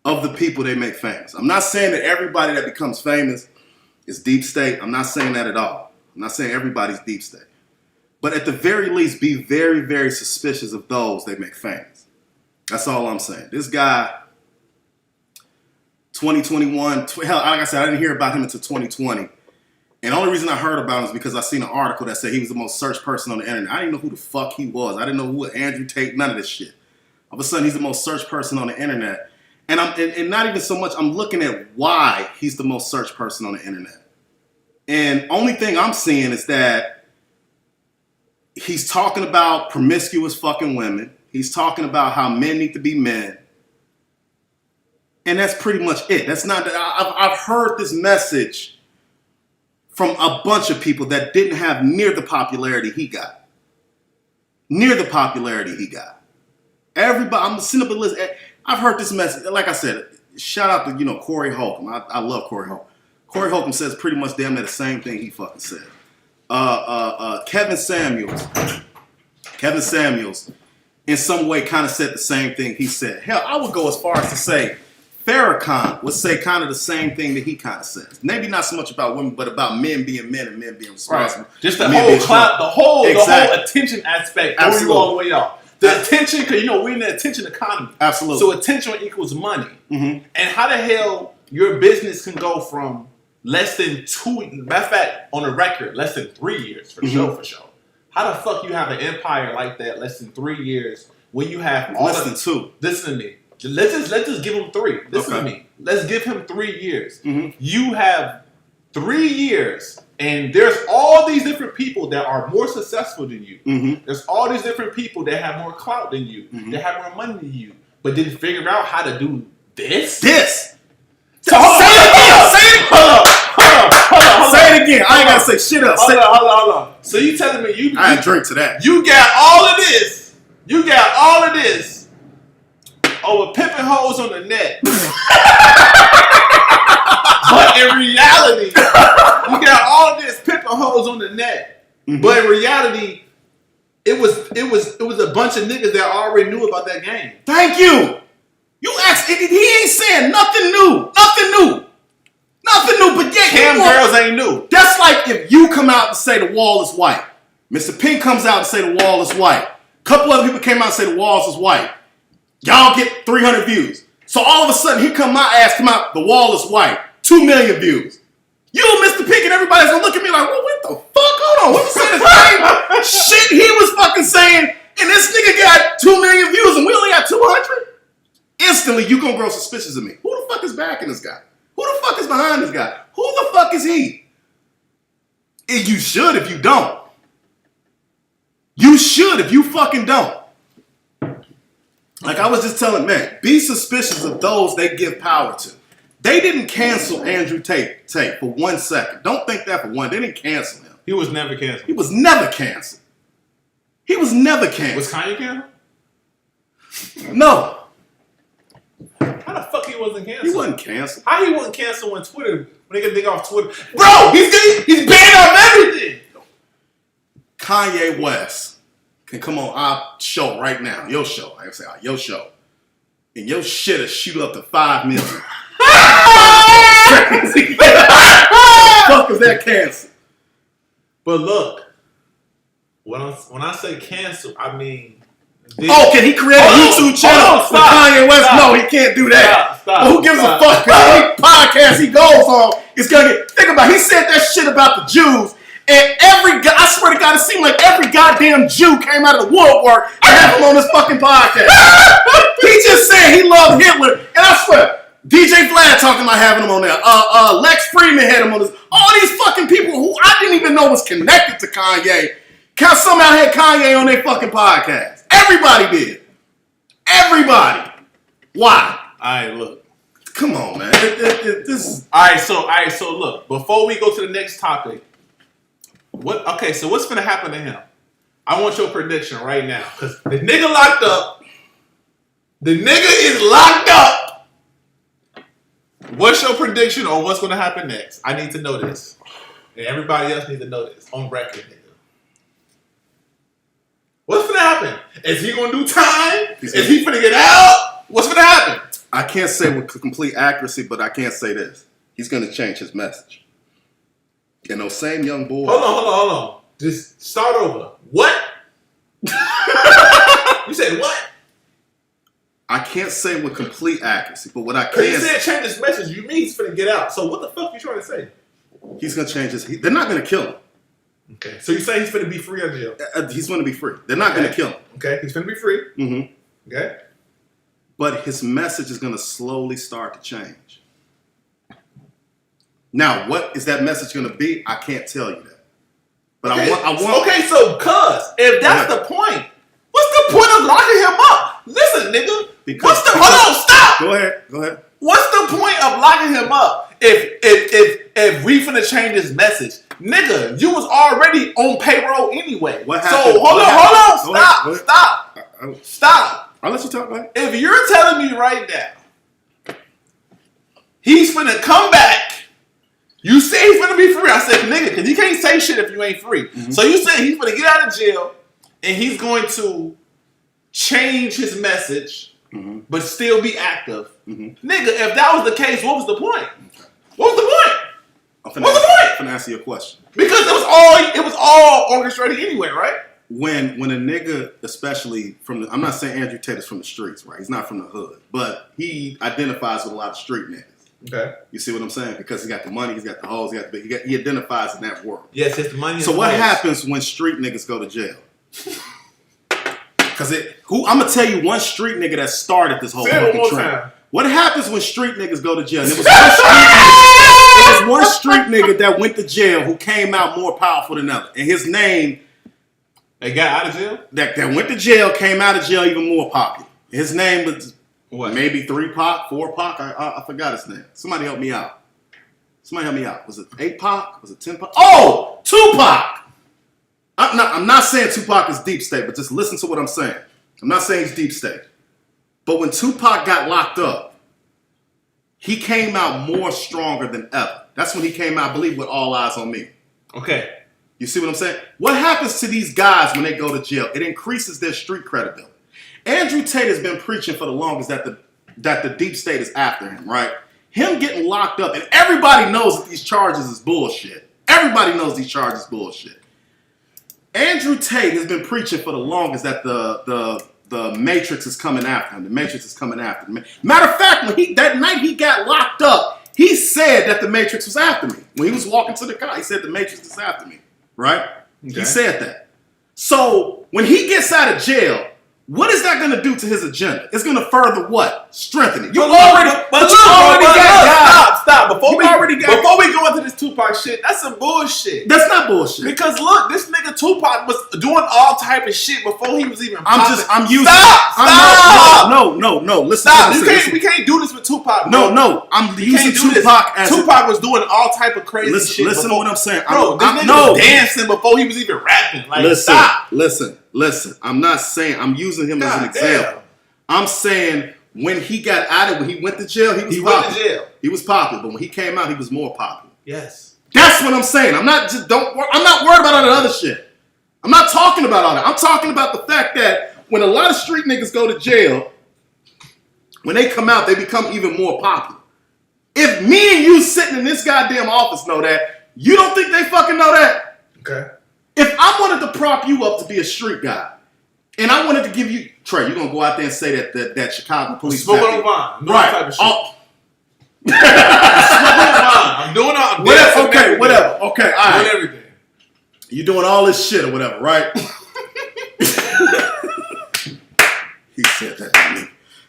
of the people they make famous. I'm not saying that everybody that becomes famous is deep state. I'm not saying that at all. I'm not saying everybody's deep state. But at the very least, be very, very suspicious of those they make famous. That's all I'm saying. This guy, 2021, hell, like I said, I didn't hear about him until 2020. And the only reason I heard about him is because I seen an article that said he was the most searched person on the internet. I didn't know who the fuck he was. I didn't know who Andrew Tate, none of this shit. All of a sudden, he's the most searched person on the internet. And and not even so much, I'm looking at why he's the most searched person on the internet. And only thing I'm seeing is that he's talking about promiscuous fucking women. He's talking about how men need to be men. And that's pretty much it. That's not, I've heard this message from a bunch of people that didn't have near the popularity he got. Near the popularity he got. Everybody, I'm sitting up a list. I've heard this message. Like I said, shout out to, Corey Holcomb. I love Corey Holcomb. Corey Holcomb says pretty much damn near the same thing he fucking said. Kevin Samuels, in some way kind of said the same thing he said. Hell, I would go as far as to say Farrakhan would say kind of the same thing that he kind of says. Maybe not so much about women, but about men being men and men being responsible. Right. Just the whole clout, the whole attention aspect. Absolutely. All the way off. The attention, because we're in the attention economy. Absolutely. So attention equals money. Mm-hmm. And how the hell your business can go from less than 2, matter of fact, on the record, less than 3 years for sure. How the fuck you have an empire like that less than 3 years when you have all less than 2? Listen to me. Let's just give him 3. Listen to me. Let's give him 3 years. Mm-hmm. You have 3 years, and there's all these different people that are more successful than you. Mm-hmm. There's all these different people that have more clout than you, that have more money than you, but didn't figure out how to do this. So hold on. Say it again. I ain't gotta say shit else. Hold on. So you telling me I ain't drink to that. You got all of this. Over pimping hoes on the net. But in reality, you got all of this pimping hoes on the net. Mm-hmm. But in reality, it was a bunch of niggas that already knew about that game. Thank you. You asked, he ain't saying nothing new, but yeah, Cam girls ain't new. That's like if you come out and say the wall is white. Mr. Pink comes out and say the wall is white. A couple other people came out and say the walls is white. Y'all get 300 views. So all of a sudden, here come my ass come out, the wall is white. 2 million views. You, Mr. Pink, and everybody's gonna look at me like, well, what the fuck? Hold on, what was saying the same shit he was fucking saying, and this nigga got 2 million views and we only got 200? Instantly, you gonna grow suspicious of me. Who the fuck is backing this guy? Who the fuck is behind this guy? Who the fuck is he? And you should if you don't. You should if you fucking don't. Like I was just telling man, be suspicious of those they give power to. They didn't cancel Andrew Tate for 1 second. Don't think that for one. They didn't cancel him. He was never canceled. Was Kanye canceled? No. How the fuck he wasn't canceled? He wasn't canceled. How he wasn't canceled when they get dig off Twitter? Bro, he's banned off everything. Kanye West can come on our show right now. Your show. I say your show. And your shit will shoot up to 5 million. Fuck is that cancel? But look, when I say cancel, I mean. Can he create a YouTube channel for Kanye West? No, he can't do that. But who gives a fuck? Any podcast he goes on is gonna get. Think about it. He said that shit about the Jews, and I swear to God, it seemed like every goddamn Jew came out of the woodwork and had him on this fucking podcast. He just said he loved Hitler, and I swear, DJ Vlad talking about having him on there. Lex Friedman had him on this. All these fucking people who I didn't even know was connected to Kanye, somehow had Kanye on their fucking podcast. Everybody did. Everybody. Why? All right, look. Come on, man. This is... All right, so look. Before we go to the next topic, so what's gonna happen to him? I want your prediction right now, because the nigga locked up. The nigga is locked up. What's your prediction on what's gonna happen next? I need to know this, and everybody else needs to know this on record, nigga. What's gonna happen? Is he gonna do time? Is he gonna get out? What's gonna happen? I can't say with complete accuracy, but I can say this. He's going to change his message. And those same young boys. Hold on. Just start over. What? You said what? I can't say with complete accuracy, but what I Because can you said change his message. You mean he's finna get out. So what the fuck you trying to say? He's going to change his... They're not going to kill him. Okay. So you say he's finna be free out of jail? He's going to be free. They're not going to kill him. Okay. He's finna be free. Mm-hmm. Okay. But his message is going to slowly start to change. Now, what is that message going to be? I can't tell you that. But okay. I want... Okay, so if that's the point, what's the point of locking him up? Listen, nigga. Hold on, stop. Go ahead. What's the point of locking him up if we finna change his message? Nigga, you was already on payroll anyway. What happened? So hold on. Stop. I'll let you talk about it. If you're telling me right now, he's finna come back. You say he's finna be free. I said, nigga, because you can't say shit if you ain't free. Mm-hmm. So you say he's finna get out of jail and he's going to change his message, but still be active. Mm-hmm. Nigga, if that was the case, what was the point? What was the point? I'm finna answer your question. Because it was all orchestrated anyway, right? When a nigga, especially from I'm not saying Andrew Tate is from the streets, right? He's not from the hood, but he identifies with a lot of street niggas. Okay. You see what I'm saying? Because he got the money, he's got the hoes, he identifies in that world. Yes, it's the money. So what happens when street niggas go to jail? Because I'm gonna tell you one street nigga that started this whole fucking trend. What happens when street niggas go to jail? And it was one street nigga that went to jail who came out more powerful than other, and his name. They got out of jail? That went to jail, came out of jail even more popular. His name was what? Maybe 3 Pac, 4 Pac. I forgot his name. Somebody help me out. Was it 8 Pac? Was it 10 Pac? Oh, Tupac. I'm not saying Tupac is deep state, but just listen to what I'm saying. I'm not saying he's deep state. But when Tupac got locked up, he came out more stronger than ever. That's when he came out, I believe, with All Eyes on Me. Okay. You see what I'm saying? What happens to these guys when they go to jail? It increases their street credibility. Andrew Tate has been preaching for the longest that the deep state is after him, right? Him getting locked up, and everybody knows that these charges is bullshit. Everybody knows these charges is bullshit. Andrew Tate has been preaching for the longest that the Matrix is coming after him. The Matrix is coming after him. Matter of fact, when that night he got locked up, he said that the Matrix was after me. When he was walking to the car, he said the Matrix is after me. Right? Okay. He said that. So when he gets out of jail, what is that going to do to his agenda? It's going to further what? Strengthen it. You already got Stop. Before we go into this Tupac shit, that's some bullshit. That's not bullshit. Because look, this nigga Tupac was doing all type of shit before he was even popping. Stop. No. Listen. Stop. We can't do this with Tupac. Bro. No. I'm using Tupac as Tupac was doing all type of crazy shit. Listen to what I'm saying. Bro, this nigga was dancing before he was even rapping. Like, stop. Listen. I'm not saying, I'm using him as an example. I'm saying when he got out of, when he went to jail, he went to jail. He was popular, but when he came out, he was more popular. Yes. That's what I'm saying. I'm not worried about all that other shit. I'm not talking about all that. I'm talking about the fact that when a lot of street niggas go to jail, when they come out, they become even more popular. If me and you sitting in this goddamn office know that, you don't think they fucking know that? Okay. If I wanted to prop you up to be a street guy, and I wanted to give you, Trey, you're going to go out there and say that Chicago police... Smoking on Vine. Right. Type of shit. I'm doing all... Whatever. Okay, all right. Doing everything. You're doing all this shit or whatever, right? He said that to me.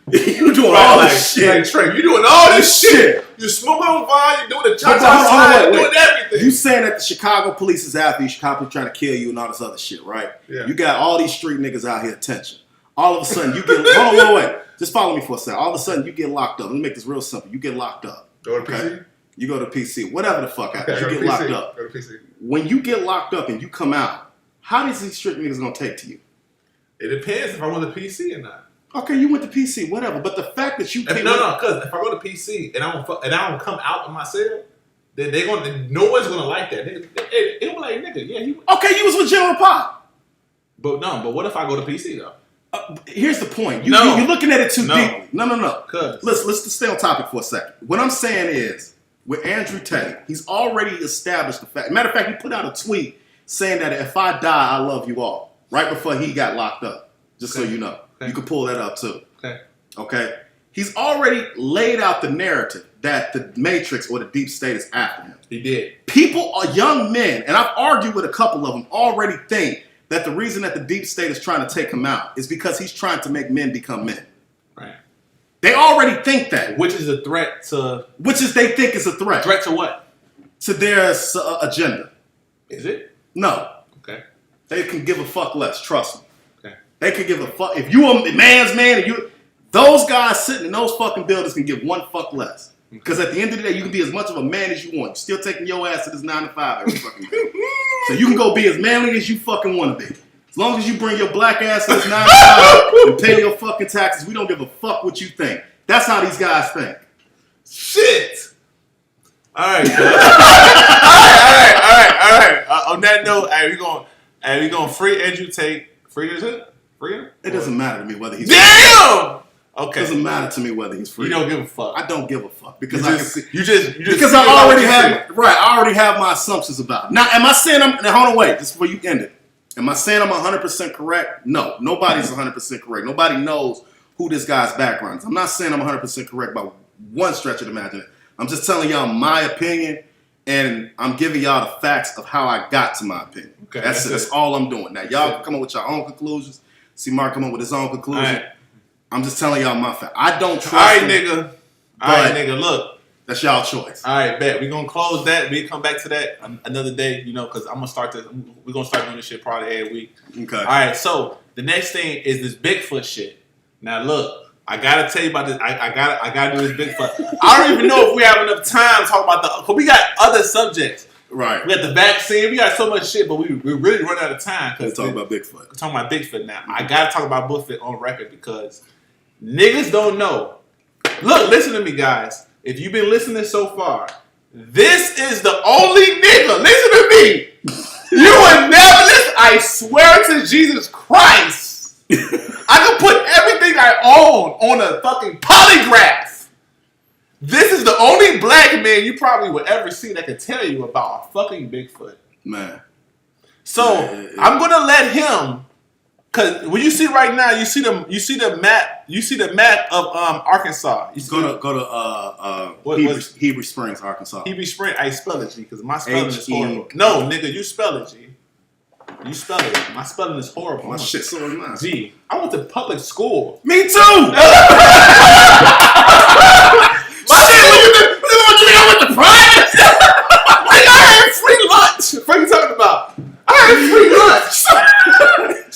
You doing all this shit. Like, Trey, you doing all this shit. You're smoking on Vine, you're doing the cha-cha, you're doing everything. You saying that the Chicago police is after you, Chicago police trying to kill you and all this other shit, right? Yeah. You got all these street niggas out here attention. All of a sudden, you get... hold on, wait. Just follow me for a second. All of a sudden, you get locked up. Let me make this real simple. You get locked up. Go to PC? You go to PC. Whatever the fuck happens. You get locked up. Go to PC. When you get locked up and you come out, how does these street niggas gonna take to you? It depends if I want the PC or not. Okay, you went to PC, whatever. But the fact that you can't... because if I go to PC and I don't come out of my cell, then no one's gonna like that. It'll be like, nigga, yeah, okay, you was with General Pop. But what if I go to PC though? Here's the point. No. You're looking at it too No. deeply. No. Cuz. Let's just stay on topic for a second. What I'm saying is, with Andrew Tate, he's already established the fact. Matter of fact, he put out a tweet saying that if I die, I love you all. Right before he got locked up. Just so you know. You can pull that up too. Okay? He's already laid out the narrative that the Matrix or the Deep State is after him. He did. People are young men, and I've argued with a couple of them, already think that the reason that the Deep State is trying to take him out is because he's trying to make men become men. Right. They already think that. Which is a threat to... Which is they think is a threat. Threat to what? To their agenda. Is it? No. Okay. They can give a fuck less, trust me. Okay. They can give a fuck. If you a man's man, and you... Those guys sitting in those fucking buildings can give one fuck less. Because at the end of the day, you can be as much of a man as you want. You're still taking your ass to this 9 to 5 every fucking day. So you can go be as manly as you fucking want to be. As long as you bring your black ass to this 9 to 5 and pay your fucking taxes, we don't give a fuck what you think. That's how these guys think. Shit! Alright, Alright. On that note, we gonna free Andrew Tate. Free him? It doesn't matter to me whether he's Damn! Okay. It doesn't matter to me whether he's free. You don't give a fuck. I don't give a fuck because because I already have my assumptions about it. Now, am I saying hold on, wait, just before you end it. Am I saying I'm 100% correct? No, nobody's 100% correct. Nobody knows who this guy's background is. I'm not saying I'm 100% correct by one stretch of the imagination. I'm just telling y'all my opinion, and I'm giving y'all the facts of how I got to my opinion. Okay, that's it. That's all I'm doing. Now, y'all come up with your own conclusions. See Mark come up with his own conclusion. Right. I'm just telling y'all my fact. I don't trust him. All right, nigga, look. That's y'all choice. All right, bet. We're going to close that. We come back to that another day, because I'm going to start this. We're going to start doing this shit probably every week. Okay. All right, so the next thing is this Bigfoot shit. Now, look, I got to tell you about this. I got to do this Bigfoot. I don't even know if we have enough time to talk about because we got other subjects. Right. We got the vaccine. We got so much shit, but we really run out of time. We're talking about Bigfoot. We're talking about Bigfoot now. I got to talk about Bigfoot on record because niggas don't know. Look, listen to me, guys. If you've been listening so far, this is the only nigga. Listen to me. You would never listen. I swear to Jesus Christ. I can put everything I own on a fucking polygraph. This is the only black man you probably would ever see that can tell you about a fucking Bigfoot. Man. So I'm gonna let him. Cause when you see right now, you see the map of Arkansas. You go to Heber Springs, Arkansas. Heber Springs. I spell it G because my spelling is horrible. No, nigga, you spell it G. You spell it. My spelling is horrible. My shit so is mine. G. I went to public school. Me too. I went to private. I had free lunch. What are you talking about? I had free lunch.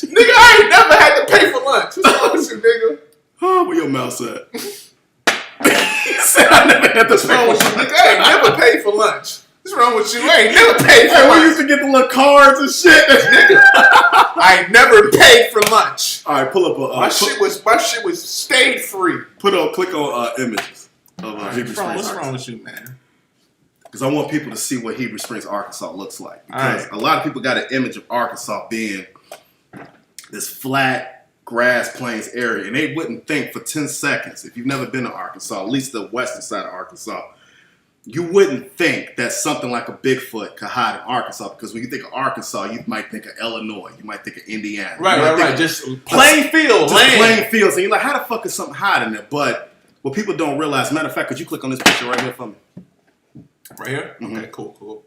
Nigga, I ain't never had to pay for lunch. What's wrong with you, nigga? Oh, where your mouth at? He said I never had to pay for lunch. Nigga, I ain't never paid for lunch. What's wrong with you? I ain't never paid for lunch. We used to get the little cards and shit. Nigga, I ain't never paid for lunch. All right, pull up a... my shit was stayed free. Click on images of Heber Springs. What's wrong with you, man? Because I want people to see what Heber Springs, Arkansas looks like. Because a lot of people got an image of Arkansas being this flat grass plains area. And they wouldn't think for 10 seconds, if you've never been to Arkansas, at least the western side of Arkansas, you wouldn't think that something like a Bigfoot could hide in Arkansas. Because when you think of Arkansas, you might think of Illinois. You might think of Indiana. Right. Just plain fields. Just plain fields. And you're like, how the fuck is something hiding there? But what people don't realize, matter of fact, could you click on this picture right here for me? Right here? Mm-hmm. Okay, cool.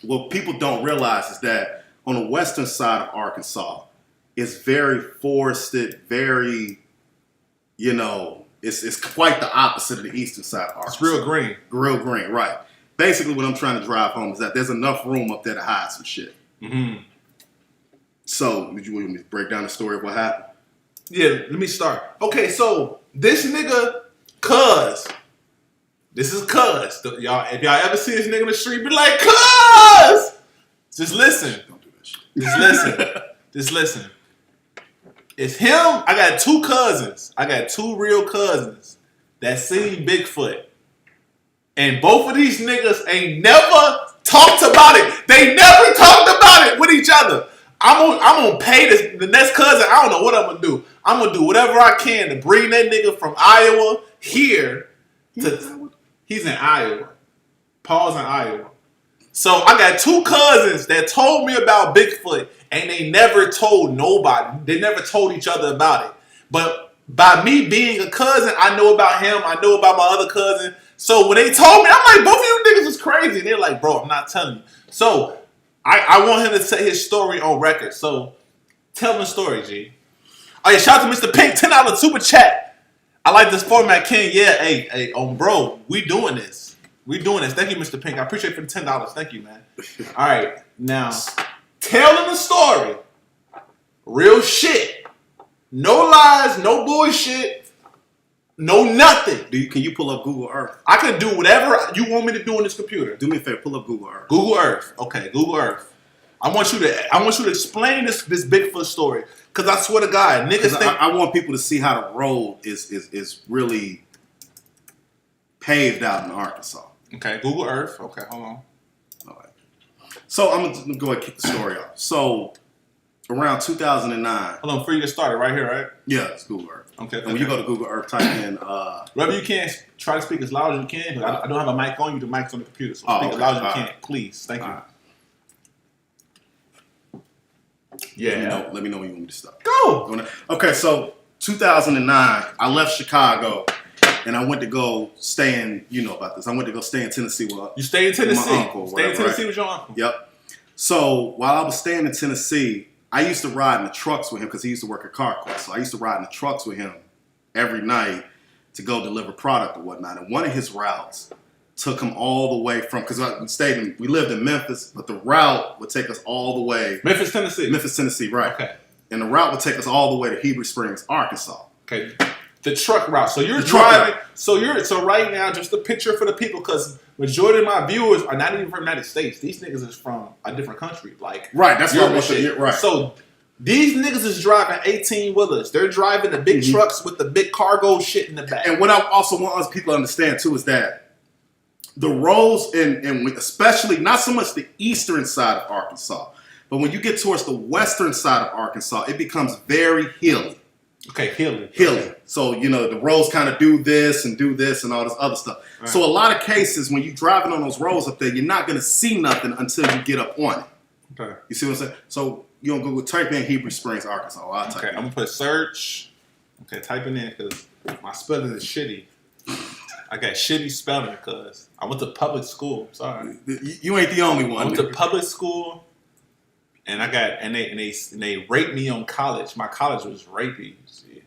What people don't realize is that on the western side of Arkansas, it's very forested, very, it's quite the opposite of the eastern side of Arkansas. It's real green. Real green, right. Basically, what I'm trying to drive home is that there's enough room up there to hide some shit. Mm-hmm. So, would you want me to break down the story of what happened? Yeah, let me start. Okay, so this nigga, Cuz. This is Cuz. Y'all, if y'all ever see this nigga in the street, be like, Cuz! Just listen. Don't do that shit. Just listen. It's him. I got two cousins. I got two real cousins that seen Bigfoot. And both of these niggas ain't never talked about it. They never talked about it with each other. I'm gonna pay the next cousin. I don't know what I'm gonna do. I'm gonna do whatever I can to bring that nigga from Iowa here to. He's in Iowa. Paul's in Iowa. So I got two cousins that told me about Bigfoot, and they never told nobody. They never told each other about it. But by me being a cousin, I know about him. I know about my other cousin. So when they told me, I'm like, both of you niggas is crazy. And they're like, bro, I'm not telling you. So I want him to say his story on record. So tell him the story, G. Oh yeah, shout out to Mr. Pink, $10 super chat. I like this format, King. Yeah, hey, bro, we doing this. We doing this. Thank you, Mr. Pink. I appreciate it for the $10. Thank you, man. All right, now tell him the story. Real shit. No lies, no bullshit, no nothing. Can you pull up Google Earth? I can do whatever you want me to do on this computer. Do me a favor, pull up Google Earth. Google Earth. Okay, Google Earth. I want you to explain this Bigfoot story. Cause I swear to God, niggas think I want people to see how the road is really paved out in Arkansas. Okay, Google Earth. Okay, hold on. All right. So I'm gonna go ahead and kick the story off. So around 2009. Hold on, before you get started, right here, right? Yeah, it's Google Earth. Okay. And when you go to Google Earth, type in. Whatever you can, try to speak as loud as you can. Cause I don't have a mic on you. The mic's on the computer, so speak as loud as you can, please. Thank you. Yeah. Let me know when you want me to start. Go. Okay, so 2009, I left Chicago, and I went to go stay in. You know about this. I went to go stay in Tennessee with you stay in Tennessee. my uncle. Stay in Tennessee with your uncle. Yep. So while I was staying in Tennessee, I used to ride in the trucks with him because he used to work at CarQuest. So I used to ride in the trucks with him every night to go deliver product or whatnot. And one of his routes took him all the way from, because we lived in Memphis, but the route would take us all the way. Memphis, Tennessee, right. Okay. And the route would take us all the way to Heber Springs, Arkansas. Okay. The truck route. So you're driving. So right now, just a picture for the people, because majority of my viewers are not even from the United States. These niggas is from a different country. Like right, that's what I want to get right. So these niggas is driving 18-wheelers. They're driving the big trucks with the big cargo shit in the back. And what I also want us people to understand too is that the roads, and especially not so much the eastern side of Arkansas, but when you get towards the western side of Arkansas, it becomes very hilly. Okay, hilly. So, the roads kind of do this and all this other stuff. Right. So a lot of cases, when you're driving on those roads up there, you're not going to see nothing until you get up on it. Okay. You see what I'm saying? So you on Google, type in Heber Springs, Arkansas. Okay, I'm going to put search. Okay, type it in because my spelling is shitty. I got shitty spelling because I went to public school. Sorry. You ain't the only one. I went to public school. And they raped me on college. My college was rapey. See?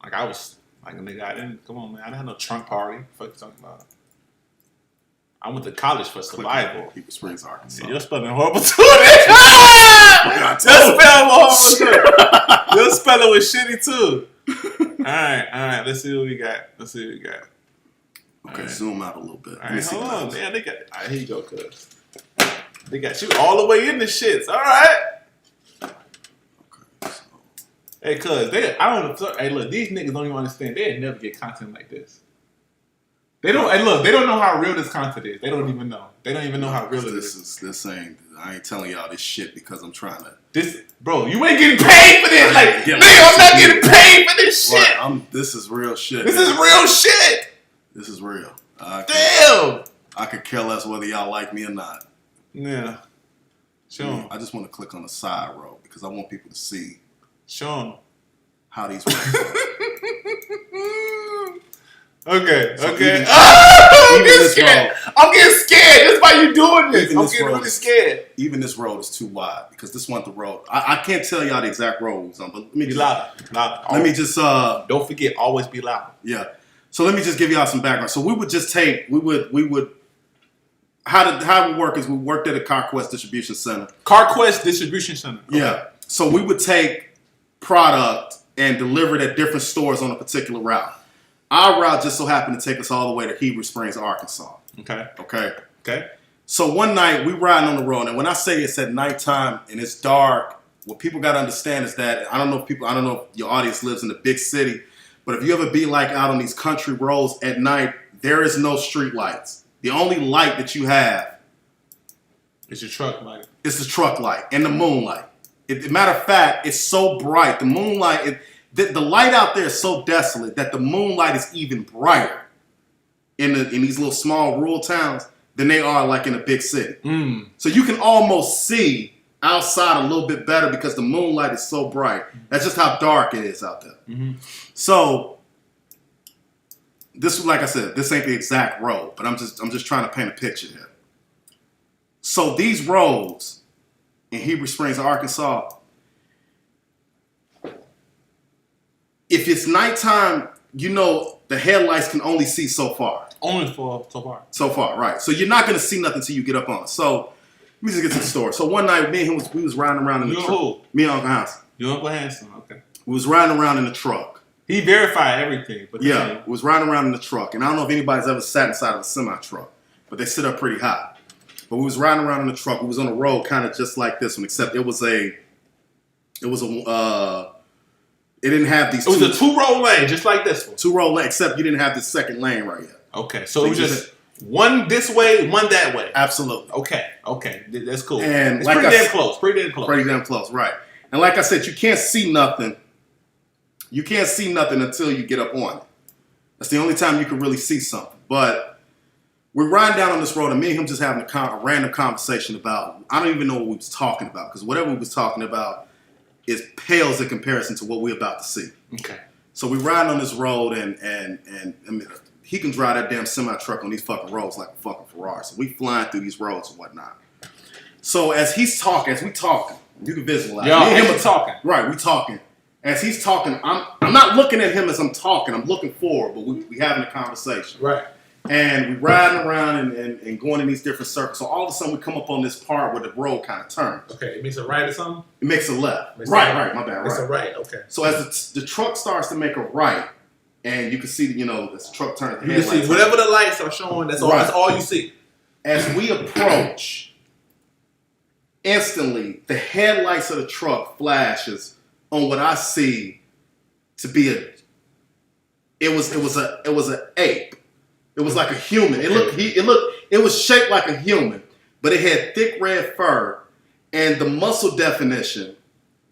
Like I was like a nigga. I didn't I didn't have no trunk party. What the fuck you talking about? I went to college for survival. Heber Springs, Arkansas. You're spelling horrible too. You're spelling with shitty too. All right. Let's see what we got. Okay, zoom out a little bit. All right, hold on, man. They got. All right, here you go, cuz. They got you all the way in the shits. All right. Okay. So. Hey, cuz hey, look, these niggas don't even understand. They'd never get content like this. They don't. Hey, look, they don't know how real this content is. They don't even know. They don't even know how real it is. I ain't telling y'all this shit because I'm trying to. Bro, you ain't getting paid for this. Like, nigga, I'm not getting paid for this shit. Right, this is real shit. This is real shit. This is real. Damn. I could care less whether y'all like me or not. Yeah. Sure. I just want to click on the side row because I want people to see. Sure. How these work. Okay. So okay. I'm getting scared. I'm getting scared. That's why you doing this. I'm getting really scared. Even this road is too wide because this one the road. I can't tell y'all the exact road was on, but let me be loud. Let me just don't forget, always be loud. Yeah. So let me just give y'all some background. So we would just take how it would work is we worked at a CarQuest distribution center. CarQuest distribution center. Okay. Yeah. So we would take product and deliver it at different stores on a particular route. Our route just so happened to take us all the way to Heber Springs, Arkansas. Okay. So one night we riding on the road, and when I say it's at nighttime and it's dark, what people got to understand is that I don't know if your audience lives in a big city, but if you ever be like out on these country roads at night, there is no street lights. The only light that you have is your truck light. It's the truck light and the moonlight. Matter of fact, it's so bright. The moonlight, the light out there is so desolate that the moonlight is even brighter in these little small rural towns than they are like in a big city. So you can almost see outside a little bit better because the moonlight is so bright. That's just how dark it is out there. So this, like I said, this ain't the exact road, but I'm just trying to paint a picture here. So these roads in Heber Springs, Arkansas, if it's nighttime, you know the headlights can only see so far. Only for so far. So far, right. So you're not going to see nothing until you get up on. So let me just get to the story. So one night, me and him, we was riding around in the truck. Me and Uncle Hanson. You Uncle Hanson, okay. We was riding around in the truck. He verified everything. But yeah, we was riding around in the truck. And I don't know if anybody's ever sat inside of a semi-truck, but they sit up pretty high. But we was riding around in the truck. We was on a road kind of just like this one, except it didn't have these. It was a two-road lane, just like this one. Two-road lane, except you didn't have the second lane right yet. Okay, so it was just one this way, one that way. Absolutely. Okay, that's cool. And it's like pretty damn close. Pretty damn close, right? And like I said, you can't see nothing. You can't see nothing until you get up on it. That's the only time you can really see something. But we're riding down on this road, and me and him just having a random conversation about. I don't even know what we was talking about because whatever we was talking about is pales in comparison to what we're about to see. Okay. So we riding on this road, and I mean, he can drive that damn semi-truck on these fucking roads like a fucking Ferrari. So we flying through these roads and whatnot. So as we talking, you can visualize. Yo, me and him are talking. Right, we talking. As he's talking, I'm not looking at him as I'm talking. I'm looking forward, but we having a conversation. Right. And we riding around and going in these different circles. So all of a sudden we come up on this part where the road kind of turns. Okay, it makes a right or something? It makes a left. Right, my bad. It's a right, okay. So as the truck starts to make a right, and you can see, this truck turns. You can see whatever the lights are showing, that's all you see. As we approach, instantly the headlights of the truck flashes on what I see to be it was an ape. It was like a human. It was shaped like a human, but it had thick red fur, and the muscle definition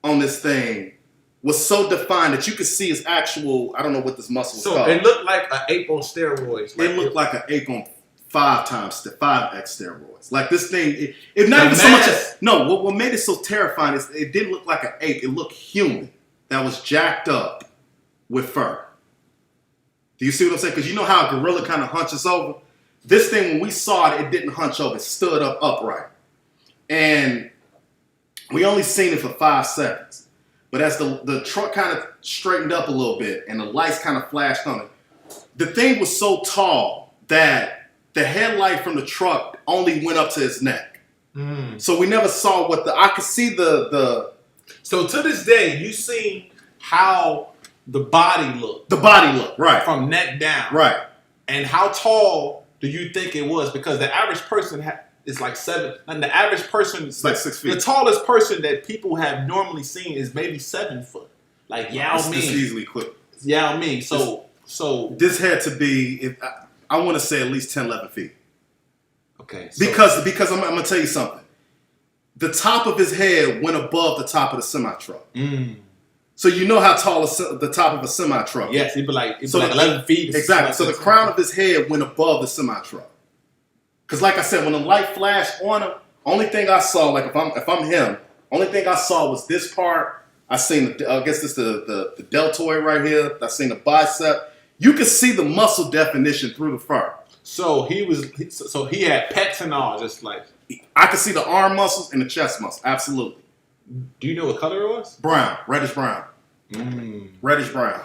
on this thing was so defined that you could see its actual. I don't know what this muscle was called. So it looked like an ape on steroids. It looked like an ape on 5x steroids. Like this thing, it not even so much. No, what made it so terrifying is it didn't look like an ape. It looked human. That was jacked up with fur. Do you see what I'm saying? Because you know how a gorilla kind of hunches over? This thing, when we saw it, it didn't hunch over. It stood up upright. And we only seen it for 5 seconds. But as the truck kind of straightened up a little bit and the lights kind of flashed on it, the thing was so tall that the headlight from the truck only went up to his neck. So we never saw I could see the. So to this day, you see how the body looked. Right. From neck down. Right. And how tall do you think it was? Because the average person is like 7. And the average person is like 6 feet. The tallest person that people have normally seen is maybe 7 foot. Like Yao Ming. This easily quick. Yao Ming. So this had to be, I want to say at least 10, 11 feet. Okay. So. Because I'm going to tell you something. The top of his head went above the top of the semi-truck. So you know how tall the top of a semi-truck is. Yes, it'd be like 11 feet. Exactly. So the crown of his head went above the semi-truck. Because like I said, when the light flashed on him, only thing I saw, like if I'm him, only thing I saw was this part. I seen, I guess this the deltoid right here. I seen the bicep. You could see the muscle definition through the fur. So he had pecs and all, just like. I could see the arm muscles and the chest muscles. Absolutely. Do you know what color it was? Brown, reddish brown. Reddish brown.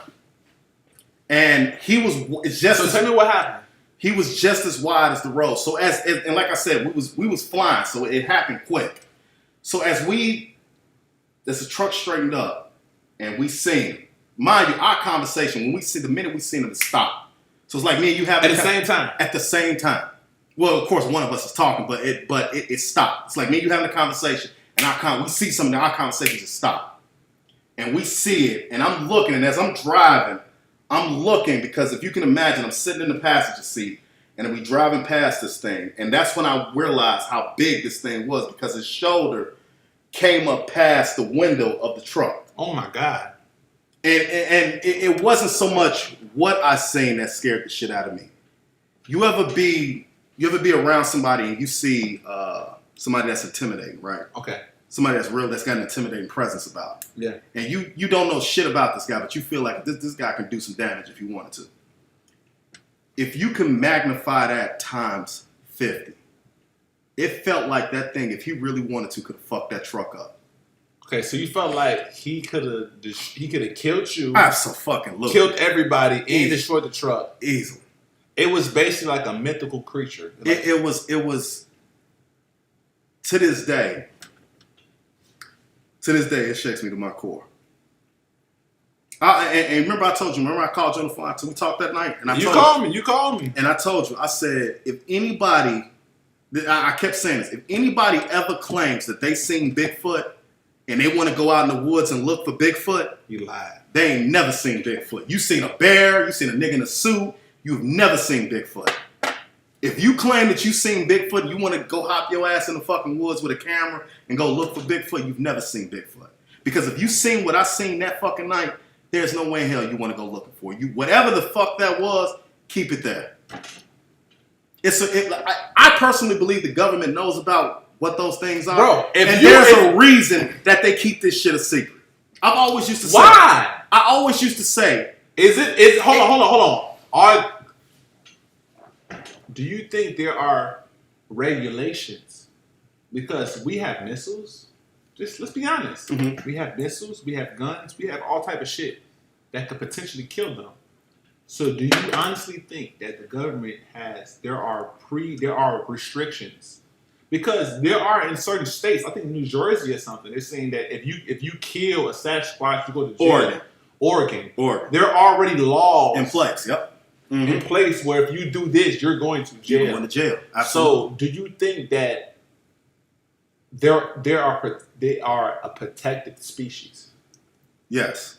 And he was just. So tell me what happened. He was just as wide as the road. So and like I said, we was flying, so it happened quick. So as the truck straightened up, and we seen, mind you, our conversation the minute we seen it stop. So it's like me and you having at the same time. Well, of course, one of us is talking, but it stopped. It's like me and you having a conversation, and we see something, our conversation just stopped. And we see it, and I'm looking, and as I'm driving, I'm looking because if you can imagine, I'm sitting in the passenger seat, and we driving past this thing, and that's when I realized how big this thing was because his shoulder came up past the window of the truck. Oh my God. And it wasn't so much what I seen that scared the shit out of me. You ever be around somebody and you see somebody that's intimidating, right? Okay. Somebody that's real, that's got an intimidating presence about it. Yeah. And you don't know shit about this guy, but you feel like this guy can do some damage if you wanted to. If you can magnify that times 50, it felt like that thing, if he really wanted to, could have fucked that truck up. Okay, so you felt like he could have killed you, Absolutely, killed everybody, and destroyed the truck easily. It was basically like a mythical creature. Like, It was to this day. It shakes me to my core. And remember I told you, I called you on the phone, we talked that night. And you called me. And I told you, I said, if anybody, I kept saying this, if anybody ever claims that they seen Bigfoot and they want to go out in the woods and look for Bigfoot, You lied. they ain't never seen Bigfoot. You seen a bear, you seen a nigga in a suit, you've never seen Bigfoot. If you claim that you seen Bigfoot and you want to go hop your ass in the fucking woods with a camera and go look for Bigfoot, you've never seen Bigfoot. Because if you seen what I seen that fucking night, there's no way in hell you want to go looking for you. Whatever the fuck that was, keep it there. I personally believe the government knows about what those things are. Bro, there's a reason that they keep this shit a secret. I've always used to say. Why? I always used to say. Hold on. Do you think there are regulations? Because we have missiles. Just let's be honest. Mm-hmm. We have missiles, we have guns, we have all type of shit that could potentially kill them. So do you honestly think that the government there are restrictions? Because there are in certain states, I think New Jersey or something, they're saying that if you kill a Sasquatch, you go to jail. Oregon. There are already laws In place, yep. In place where if you do this, you're going to jail. You're going to jail. Absolutely. So do you think that they are a protected species? Yes.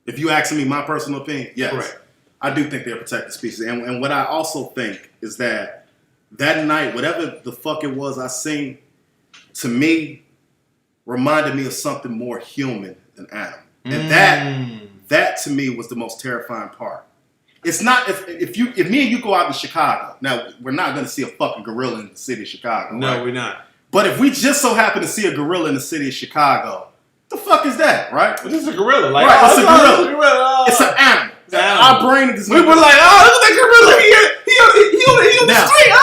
If you asking me my personal opinion, yes. Correct. I do think they're a protected species. And what I also think is that night, whatever the fuck it was I seen, to me, reminded me of something more human than animal. And that to me was the most terrifying part. It's not if me and you go out to Chicago. Now, we're not going to see a fucking gorilla in the city of Chicago. No, right? we're not. But if we just so happen to see a gorilla in the city of Chicago, the fuck is that, right? But this is a gorilla. Like, right, it's a gorilla. It's a gorilla. It's an animal. Our brain is. We were like, oh, look at that gorilla here. He on the street.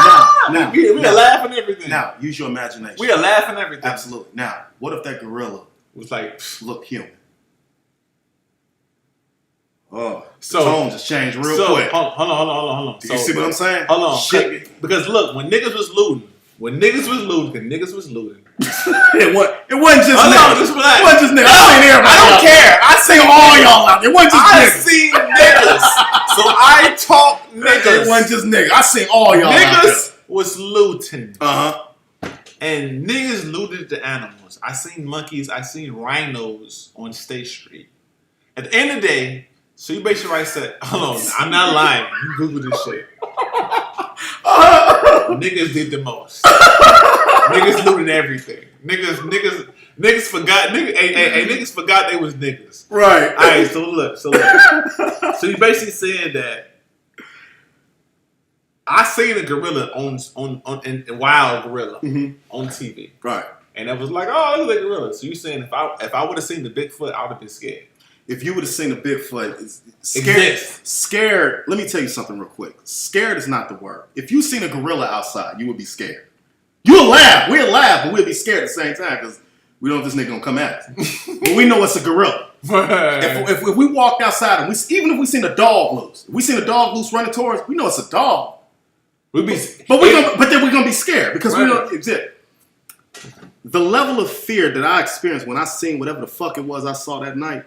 Now, we are laughing at everything. Now, use your imagination. We are laughing at everything. Absolutely. Now, what if that gorilla was like, look human? Oh, so the tone just changed real quick. Hold on. Do you see what I'm saying? Hold on. Shit. Because look, when niggas was looting, it wasn't just niggas. Just it wasn't just niggas. I don't care. I seen all y'all out there. It wasn't just I niggas. seen niggas. So I talk niggas. It wasn't just niggas. I seen all y'all out there. Niggas was looting. Uh-huh. And niggas looted the animals. I seen monkeys. I seen rhinos on State Street. At the end of the day, so you basically right said, hold on, I'm not lying. You Google this shit. Niggas did the most. Niggas looted everything. Niggas forgot. Niggas forgot they was niggas. Right. All right. So look. So you basically saying that I seen a gorilla on wild gorilla on TV. Right. And I was like, oh, look at the gorilla. So you saying if I would have seen the Bigfoot, I would have been scared. If you would have seen a Bigfoot, scared. Let me tell you something real quick. Scared is not the word. If you seen a gorilla outside, you would be scared. You'll laugh. We'll laugh, but we'll be scared at the same time because we know if this nigga gonna come at us. But we know it's a gorilla. If we walked outside and even if we seen a dog loose, running towards us, we know it's a dog. But then we're gonna be scared because we know it. The level of fear that I experienced when I seen whatever the fuck it was I saw that night.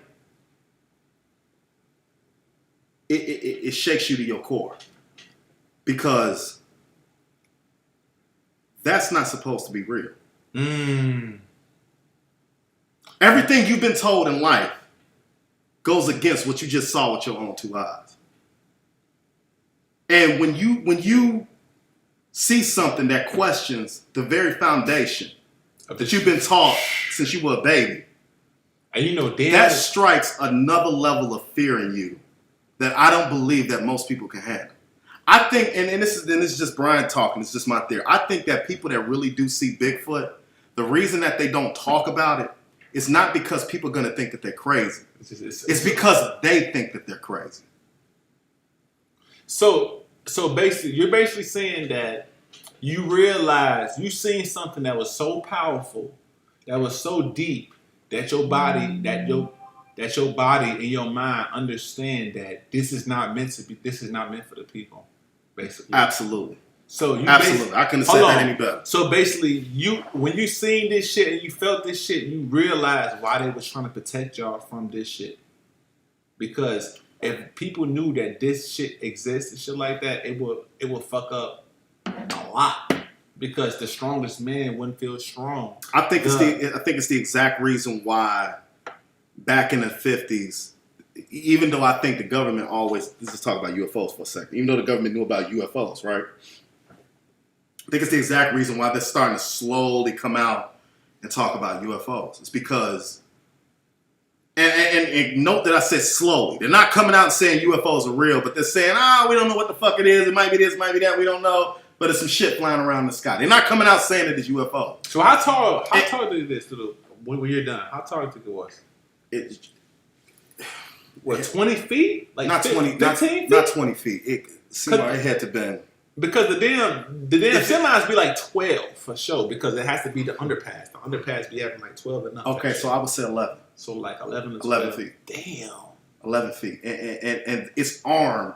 It shakes you to your core because that's not supposed to be real. Everything you've been told in life goes against what you just saw with your own two eyes. And when you see something that questions the very foundation that you've been taught since you were a baby. And you know, that strikes another level of fear in you that I don't believe that most people can handle. I think, and this is just Brian talking, it's just my theory. I think that people that really do see Bigfoot, the reason that they don't talk about it is not because people are going to think that they're crazy. It's because they think that they're crazy. So basically, you're basically saying that you realize you seen something that was so powerful, that was so deep, that your body, that your body and your mind understand that this is not meant to be. This is not meant for the people. Basically, absolutely. So you absolutely, I couldn't have said that any better. So basically, when you seen this shit and you felt this shit, you realized why they was trying to protect y'all from this shit. Because if people knew that this shit exists and shit like that, it would fuck up a lot. Because the strongest man wouldn't feel strong. I think it's the exact reason why back in the 50s, even though I think the government always, let's just talk about UFOs for a second, even though the government knew about UFOs, right? I think it's the exact reason why they're starting to slowly come out and talk about UFOs. It's because, and note that I said slowly. They're not coming out and saying UFOs are real, but they're saying, we don't know what the fuck it is. It might be this, might be that. We don't know. But it's some shit flying around the sky. They're not coming out saying that it's UFO. So how tall is this when you're done? How tall do you think it was? 20 feet? Like not 20, 15 feet? Not 20 feet. It had to been. Because the damn semis be like 12 for sure. Because it has to be the underpass. The underpass be having like 12 and up. Okay, so I would say 11. So like 11 to 12. 11 feet. Damn. 11 feet. And its arm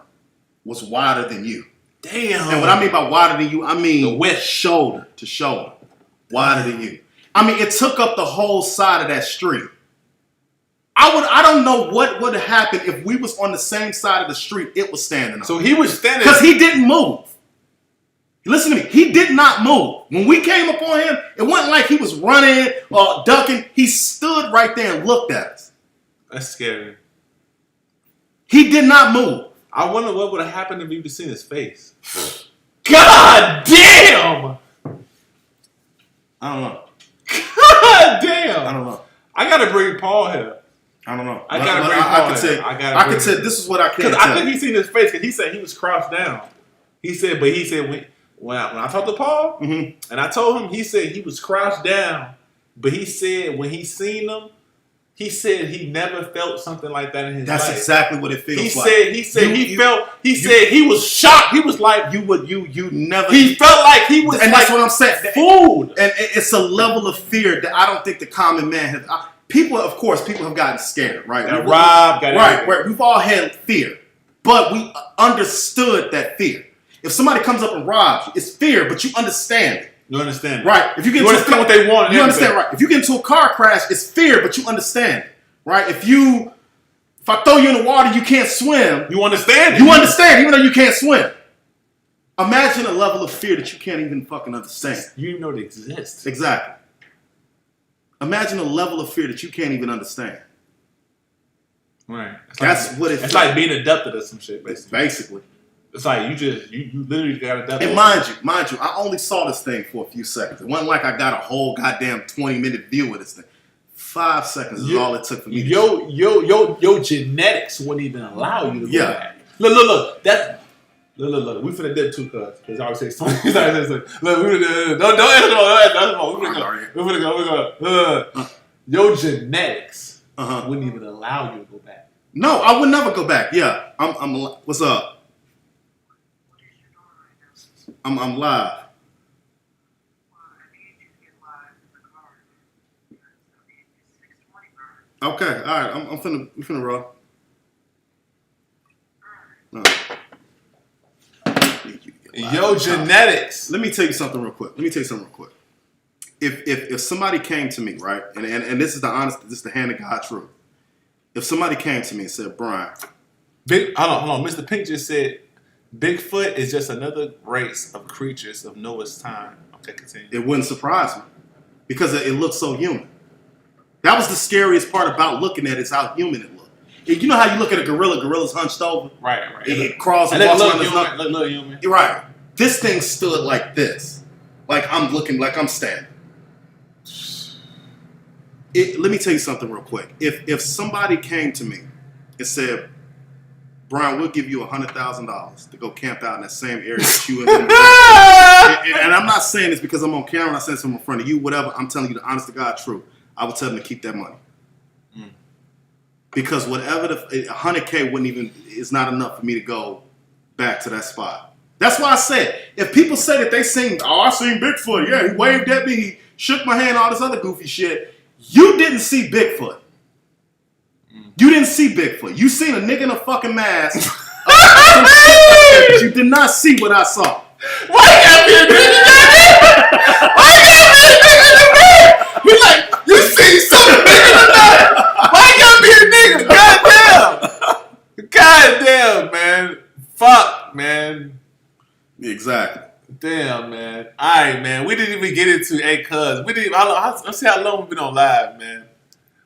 was wider than you. Damn. And what I mean by wider than you, I mean the width, shoulder to shoulder. Wider than you. I mean, it took up the whole side of that street. I don't know what would have happened if we was on the same side of the street it was standing on. So he was standing. Because he didn't move. Listen to me. He did not move. When we came upon him, it wasn't like he was running or ducking. He stood right there and looked at us. That's scary. He did not move. I wonder what would have happened if you would have seen his face. God damn! I don't know. God damn! I don't know. I gotta bring Paul here. I don't know. I gotta bring Paul here. I could say this is what I can tell. Because I think he seen his face because he said he was crouched down. He said when I talked to Paul and I told him, he said he was crouched down, but he said when he seen them, he said he never felt something like that in his life. That's exactly what it feels like. He said he was shocked. He was like, you never. He felt like he was, and like, that's what I'm saying. Fooled. And it's a level of fear that I don't think the common man has. People have gotten scared, right? Got robbed, right. We've all had fear, but we understood that fear. If somebody comes up and robs you, it's fear, but you understand it. You understand it. Right. If you understand what they want. You understand, right. If you get into a car crash, it's fear, but you understand it. Right? If I throw you in the water, you can't swim. You understand it. You understand, even though you can't swim. Imagine a level of fear that you can't even fucking understand. You even know it exists. Exactly. Imagine a level of fear that you can't even understand. Right. It's like being abducted or some shit, basically. Basically. It's like you literally got abducted. And mind you, I only saw this thing for a few seconds. It wasn't like I got a whole goddamn 20-minute view of this thing. 5 seconds is all it took for me. Your genetics wouldn't even allow you to go back. Look. Look. We finna dip too, cuz I always say something. Look, don't answer more. We finna go. Your genetics wouldn't even allow you to go back. No, I would never go back. Yeah, I'm. What's up? I'm live. Okay, all right. We finna roll. No. Yo, genetics. Let me tell you something real quick. If somebody came to me, right, and this is the hand of God truth. If somebody came to me and said, Brian, hold on. Mr. Pink just said, Bigfoot is just another race of creatures of Noah's time. Okay, continue. It wouldn't surprise me because it looks so human. That was the scariest part about looking at it, is how human it looked. You know how you look at a gorilla, gorilla's hunched over? Right. It crawls and walks around. Look human. You're right. This thing stood like this. Like I'm standing. Let me tell you something real quick. If somebody came to me and said, Brian, we'll give you $100,000 to go camp out in that same area that you and I'm not saying this because I'm on camera, I'm not saying this in front of you, whatever. I'm telling you the honest to God truth. I would tell them to keep that money. Because whatever the 100K is not enough for me to go back to that spot. That's why I said, if people say that they seen, I seen Bigfoot, yeah, he waved at me, he shook my hand, all this other goofy shit. You didn't see Bigfoot. You didn't see Bigfoot. You seen a nigga in a fucking mask. But you did not see what I saw. Why you gotta be a nigga? Why you gotta be a nigga? We like, you see something bigger than that? Why you gotta be a nigga? Goddamn. Goddamn, man. Fuck, man. Exactly. Damn, man. All right, man. We didn't even get into cuz. Let's see how long we've been on live, man.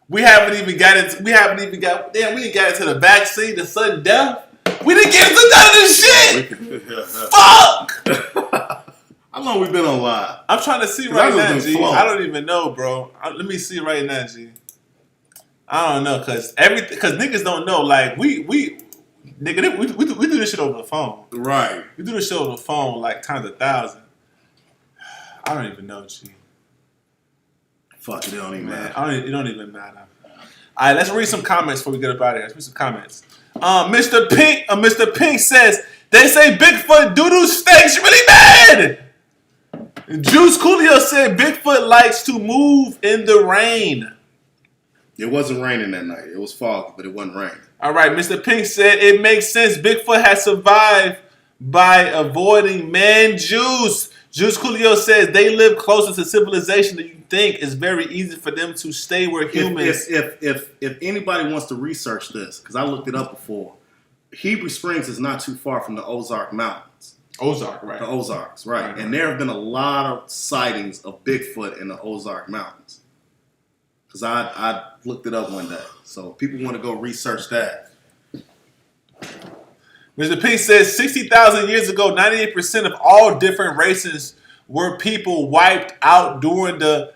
We didn't got into the vaccine, the sudden death. We didn't get into none of this shit. Fuck. How long we been on live? I'm trying to see right now, G. I don't even know, bro. Let me see right now, G. I don't know, cause niggas don't know. Like we do this shit over the phone. Right. We do this shit over the phone like times 1,000. I don't even know, G. Fuck it, don't even matter. It don't even matter. All right, let's read some comments before we get up out of here. Let's read some comments. Mr. Pink says, they say Bigfoot doo-doo stinks really bad. Juice Coolio said Bigfoot likes to move in the rain. It wasn't raining that night. It was foggy, but it wasn't raining. All right, Mr. Pink said it makes sense. Bigfoot has survived by avoiding man juice. Juice Coolio says they live closer to civilization than you think. It's very easy for them to stay where humans. If anybody wants to research this, because I looked it up before, Heber Springs is not too far from the Ozark Mountains. Ozark, right? The Ozarks, right? And there have been a lot of sightings of Bigfoot in the Ozark Mountains. Because I looked it up one day, so if people want to go research that. Mr. P says 60,000 years ago, 98% of all different races were people wiped out during the.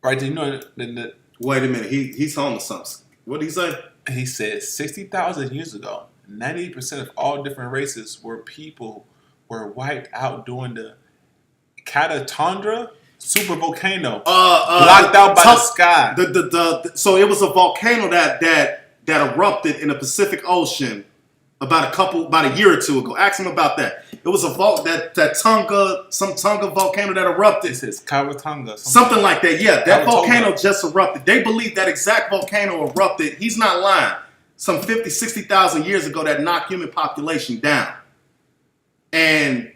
Right, you know the Wait a minute, he's on to something. What did he say? He said 60,000 years ago, 98% of all different races were wiped out during the Catatundra super volcano, blocked out by the sky. So it was a volcano that erupted in the Pacific Ocean about a year or two ago. Ask him about that. It was some Tonga volcano that erupted. It says Kawatonga. Something like that. Yeah, that volcano just erupted. They believe that exact volcano erupted. He's not lying. Some 50, 60,000 years ago that knocked human population down. And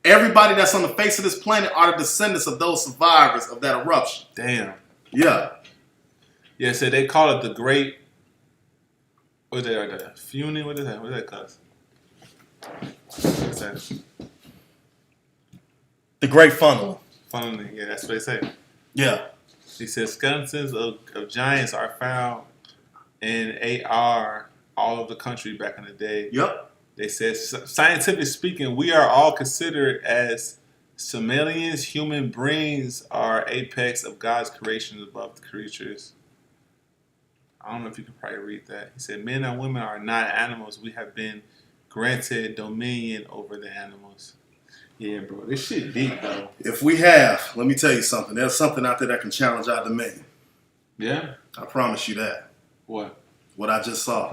everybody that's on the face of this planet are the descendants of those survivors of that eruption. Damn. Yeah. Yeah, so they call it the Great. What is that? Funi? What is that? What is that cause? What's that? The Great Funnel. Funneling, yeah, that's what they say. Yeah. He says skeletons of giants are found in AR all over the country back in the day. Yep. They said, scientifically speaking, we are all considered as Somalians. Human brains are apex of God's creation above the creatures. I don't know if you can probably read that. He said, men and women are not animals. We have been granted dominion over the animals. Yeah, bro. This shit deep, though. If we have, let me tell you something. There's something out there that can challenge our dominion. Yeah? I promise you that. What? What I just saw.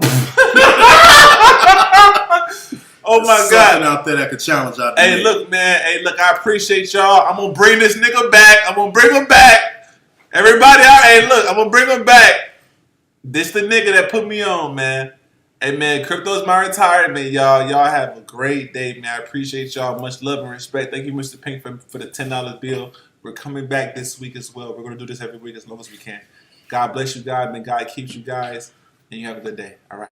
Oh my There's God. something out there that can challenge our dominion. Hey, look, man. Hey, look, I appreciate y'all. I'm going to bring this nigga back. I'm going to bring him back. Everybody out. Hey, look, I'm going to bring him back. This the nigga that put me on, man. Hey, man, Cryptoismyretirement, y'all. Y'all have a great day, man. I appreciate y'all. Much love and respect. Thank you, Mr. Pink, for the $10 bill. We're coming back this week as well. We're going to do this every week as long as we can. God bless you guys, man. God keeps you guys. And you have a good day. All right.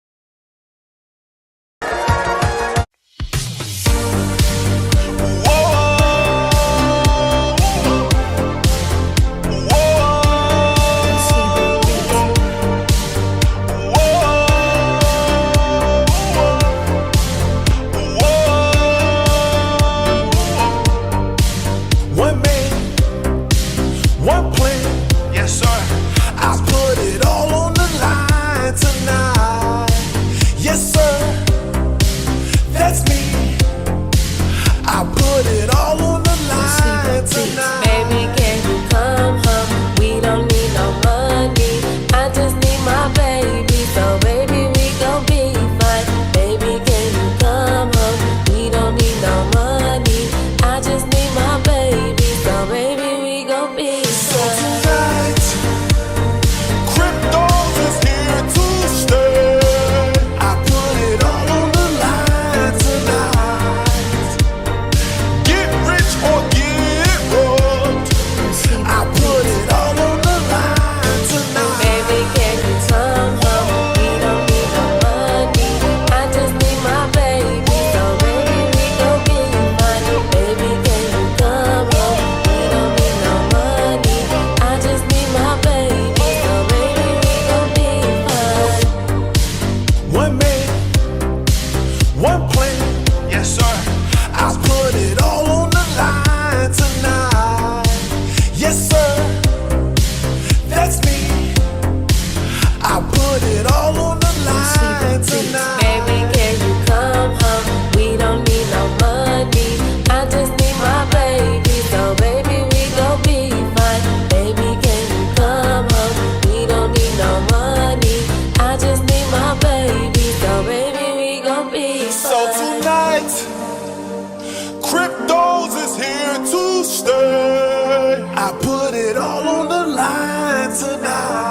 One man, one plan. Yes, sir. one plan. Yes, sir. I put it all on the line tonight. Yes, sir. That's me. I put it all on the line tonight. Baby, can you come home? We don't need no money. I just need my baby. So baby, we gon' be fine. Baby, can you come home? We don't need no money. I just need my baby. So baby, we gon' be fine. So tonight, cryptos is here to stay. I put it all on the line tonight.